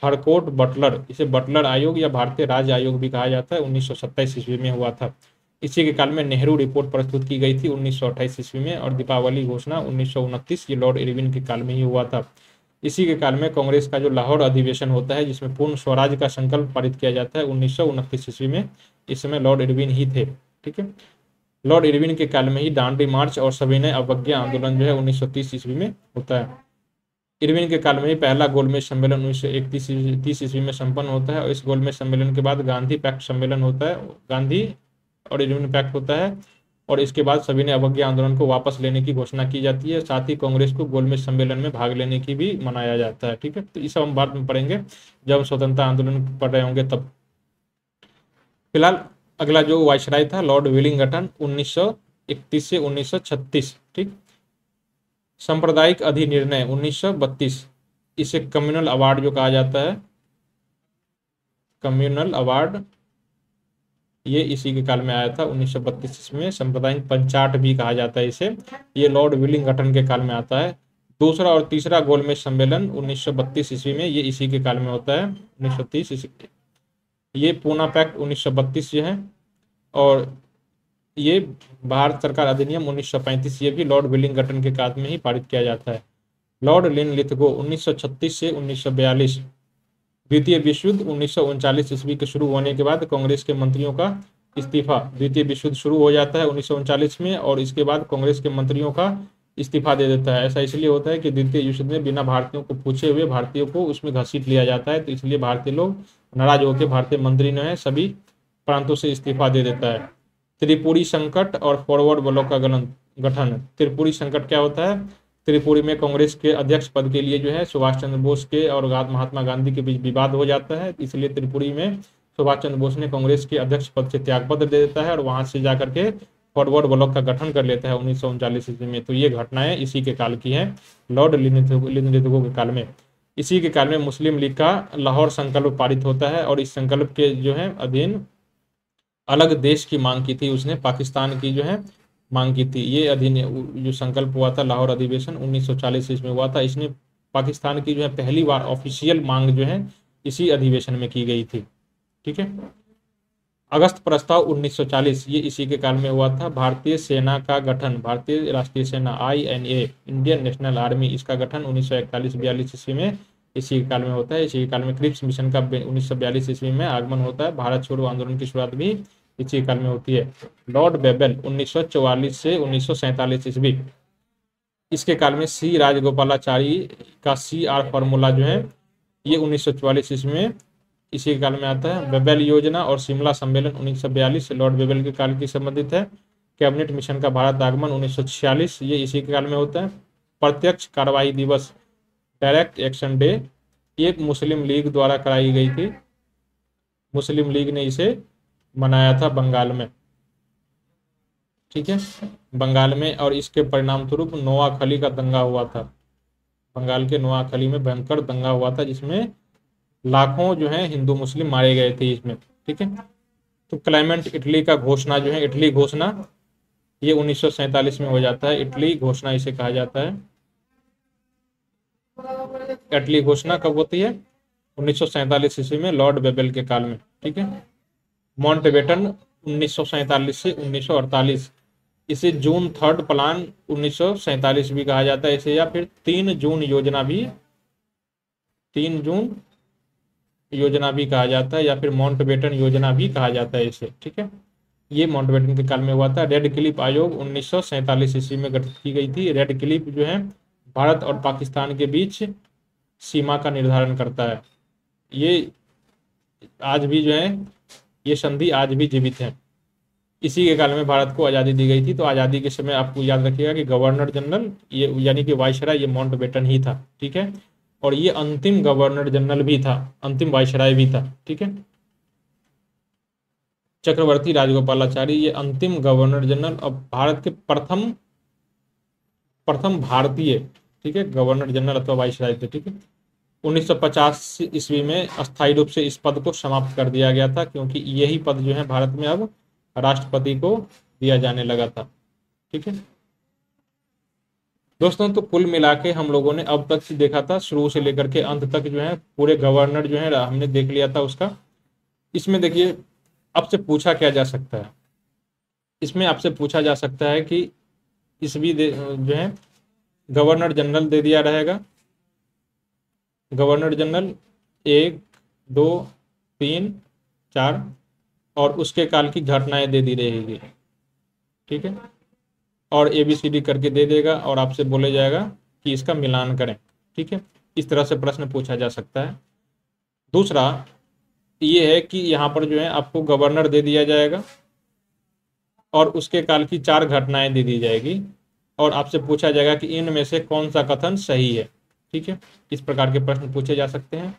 Speaker 1: हरकोट बटलर, इसे बटलर आयोग या भारतीय राज्य आयोग भी कहा जाता है, 1927 ईस्वी में हुआ था। इसी के काल में नेहरू रिपोर्ट प्रस्तुत की गई थी 1928 ईस्वी में, और दीपावली घोषणा 1929 ये लॉर्ड इरविन के काल में ही हुआ था। इसी के काल में कांग्रेस का जो लाहौर अधिवेशन होता है जिसमें पूर्ण स्वराज का संकल्प पारित किया जाता है 1929 ईस्वी में। इस समय लॉर्ड इरविन ही थे। ठीक है, लॉर्ड इरविन के काल में ही दांडी मार्च और सविनय अवज्ञा आंदोलन जो है 1930 ईस्वी में होता है। इरविन के काल में ही पहला गोलमेज सम्मेलन 1931 ईस्वी में संपन्न होता है, और इस गोलमेज सम्मेलन के बाद गांधी पैक्ट सम्मेलन होता है, गांधी और इरविन पैक्ट होता है, और इसके बाद सभी ने अवज्ञा आंदोलन को वापस लेने की घोषणा की जाती है। साथ ही कांग्रेस को गोलमेज सम्मेलन में भाग लेने की भी मनाया जाता है। ठीक है, तो इस सब हम बाद में पढ़ेंगे जब हम स्वतंत्रता आंदोलन पढ़ रहे होंगे तब। फिलहाल अगला जो वायसराय था लॉर्ड विलिंगटन 1931 से 1936। ठीक, सांप्रदायिक अधिनिर्णय 1932, इसे कम्युनल अवार्ड जो कहा जाता है, कम्युनल अवार्ड, ये इसी के काल में आया था 1932 में। सांप्रदायिक पंचाट भी कहा जाता है इसे, ये लॉर्ड विलिंगटन के काल में आता है। दूसरा और तीसरा गोलमेज सम्मेलन 1932 ईस्वी में, ये इसी के काल में होता है 1930। ये पूना पैक्ट 1932 जो है, और ये भारत सरकार अधिनियम 1935, ये भी लॉर्ड विलिंगटन के काल में ही पारित किया जाता है। लॉर्ड लिनलिथगो 1936 से 1942, द्वितीय विश्व युद्ध 1939 ईस्वी के शुरू होने के बाद कांग्रेस के मंत्रियों का इस्तीफा, द्वितीय विश्व युद्ध शुरू हो जाता है 1939 में, और इसके बाद कांग्रेस के मंत्रियों का इस्तीफा दे देता है। ऐसा इसलिए होता है कि द्वितीय विश्व युद्ध में बिना भारतीयों को पूछे हुए भारतीयों को उसमें घसीट लिया जाता है, तो इसलिए भारतीय लोग नाराज होकर भारतीय मंत्री ने सभी प्रांतों से इस्तीफा दे देता है। त्रिपुरी संकट और फॉरवर्ड ब्लॉक का गठन। त्रिपुरी संकट क्या होता है? त्रिपुरी में कांग्रेस के अध्यक्ष पद के लिए जो है सुभाष चंद्र बोस के और महात्मा गांधी के बीच विवाद हो जाता है, इसलिए त्रिपुरी में सुभाष चंद्र बोस ने कांग्रेस के अध्यक्ष पद से त्यागपत्र दे देता है, और वहां से जाकर के फॉरवर्ड ब्लॉक का गठन कर लेता है 1939 ईस्वी में। तो ये घटनाएं इसी के काल की हैं, लॉर्ड लिनलिथगो के काल में। इसी के काल में मुस्लिम लीग का लाहौर संकल्प पारित होता है, और इस संकल्प के जो है अधीन अलग देश की मांग की थी उसने, पाकिस्तान की जो है मांग की थी। ये अधिनियम जो संकल्प हुआ था लाहौर अधिवेशन 1940 ईस्वी में हुआ था। इसने पाकिस्तान की जो है पहली बार ऑफिशियल मांग जो है इसी अधिवेशन में की गई थी। ठीक है। अगस्त प्रस्ताव 1940 ये इसी के काल में हुआ था। भारतीय सेना का गठन, भारतीय राष्ट्रीय सेना INA, इंडियन नेशनल आर्मी, इसका गठन 1941-42 ईस्वी में इसी के काल में होता है। इसी के काल में क्रिप्स मिशन का 1942 ईस्वी में आगमन होता है। भारत छोड़ो आंदोलन की शुरुआत भी इसी काल में होती है। लॉर्ड बेबल 1944 से 1947 ईस्वी, इसके काल में सी राजगोपालाचारी का CR फॉर्मूला जो है ये 1944 ईस्वी में इसी काल में आता है। बेबेल योजना और शिमला सम्मेलन 1942 लॉर्ड बेबेल के काल की संबंधित है। कैबिनेट मिशन का भारत आगमन 1946 ये इसी के काल में होता है। प्रत्यक्ष कार्रवाई दिवस, डायरेक्ट एक्शन डे, ये मुस्लिम लीग द्वारा कराई गई थी। मुस्लिम लीग ने इसे मनाया था बंगाल में। ठीक है, बंगाल में। और इसके परिणाम स्वरूप नोआखली का दंगा हुआ था। बंगाल के नोआखली में भयंकर दंगा हुआ था जिसमें लाखों जो है हिंदू मुस्लिम मारे गए थे इसमें। ठीक है। तो क्लेमेंट इटली का घोषणा जो है, इटली घोषणा, ये 1947 में हो जाता है। इटली घोषणा इसे कहा जाता है। इटली घोषणा कब होती है? 1947 ईस्वी में लॉर्ड बेबेल के काल में। ठीक है। माउंटबेटन 1947 से 1948, इसे जून 3 प्लान 1947 भी कहा जाता है इसे, या फिर 3 जून योजना भी, 3 जून योजना भी कहा जाता है, या फिर माउंटबेटन योजना भी कहा जाता है इसे। ठीक है। ये माउंटबेटन के काल में हुआ था। रेड क्लिफ आयोग 1947 ईस्वी में गठित की गई थी। रेड क्लिफ जो है भारत और पाकिस्तान के बीच सीमा का निर्धारण करता है। ये आज भी जो है ये संधि आज भी जीवित है। इसी के काल में भारत को आज़ादी दी गई थी। तो आज़ादी के समय आपको याद रखिएगा कि गवर्नर जनरल ये यानी कि वायसराय ये माउंटबेटन ही था। ठीक है। और ये अंतिम गवर्नर जनरल भी था, अंतिम वायसराय भी था। ठीक है। चक्रवर्ती राजगोपालाचारी ये अंतिम गवर्नर जनरल और भारत के प्रथम भारतीय, ठीक है, गवर्नर जनरल अथवा वायसराय थे। ठीक है। 1950 ईस्वी में अस्थायी रूप से इस पद को समाप्त कर दिया गया था, क्योंकि यही पद जो है भारत में अब राष्ट्रपति को दिया जाने लगा था। ठीक है दोस्तों, तो कुल मिला के हम लोगों ने अब तक देखा था, शुरू से लेकर के अंत तक जो है पूरे गवर्नर जो है हमने देख लिया था उसका। इसमें देखिए आपसे पूछा क्या जा सकता है, इसमें आपसे पूछा जा सकता है कि इसवी जो है गवर्नर जनरल दे दिया रहेगा। गवर्नर जनरल 1, 2, 3, 4 और उसके काल की घटनाएं दे दी रहेगी। ठीक है। और ABCD करके दे देगा और आपसे बोले जाएगा कि इसका मिलान करें। ठीक है। इस तरह से प्रश्न पूछा जा सकता है। दूसरा ये है कि यहाँ पर जो है आपको गवर्नर दे दिया जाएगा और उसके काल की 4 घटनाएं दे दी जाएगी और आपसे पूछा जाएगा कि इनमें से कौन सा कथन सही है। ठीक है। इस प्रकार के प्रश्न पूछे जा सकते हैं।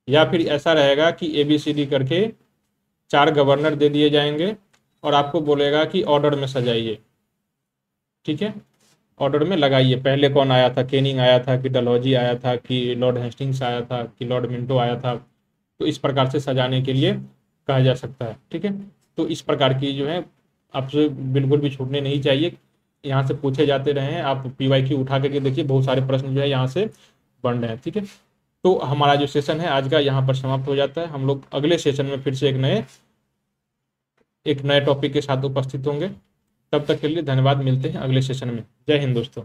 Speaker 1: या फिर ऐसा रहेगा कि ABCD करके 4 गवर्नर दे दिए जाएंगे और आपको बोलेगा कि ऑर्डर में सजाइए। ठीक है। ऑर्डर में लगाइए, पहले कौन आया था, केनिंग आया था कि डलहौजी आया था कि लॉर्ड हेस्टिंग्स आया था कि लॉर्ड मिंटो आया था। तो इस प्रकार से सजाने के लिए कहा जा सकता है। ठीक है। तो इस प्रकार की जो है आपसे बिल्कुल भी छूटने नहीं चाहिए, यहाँ से पूछे जाते रहे हैं। आप PYQ उठा करके देखिए, बहुत सारे प्रश्न जो है यहाँ से बन रहे हैं। ठीक है। तो हमारा जो सेशन है आज का यहाँ पर समाप्त हो जाता है। हम लोग अगले सेशन में फिर से एक नए टॉपिक के साथ उपस्थित होंगे। तब तक के लिए धन्यवाद। मिलते हैं अगले सेशन में। जय हिंद दोस्तों।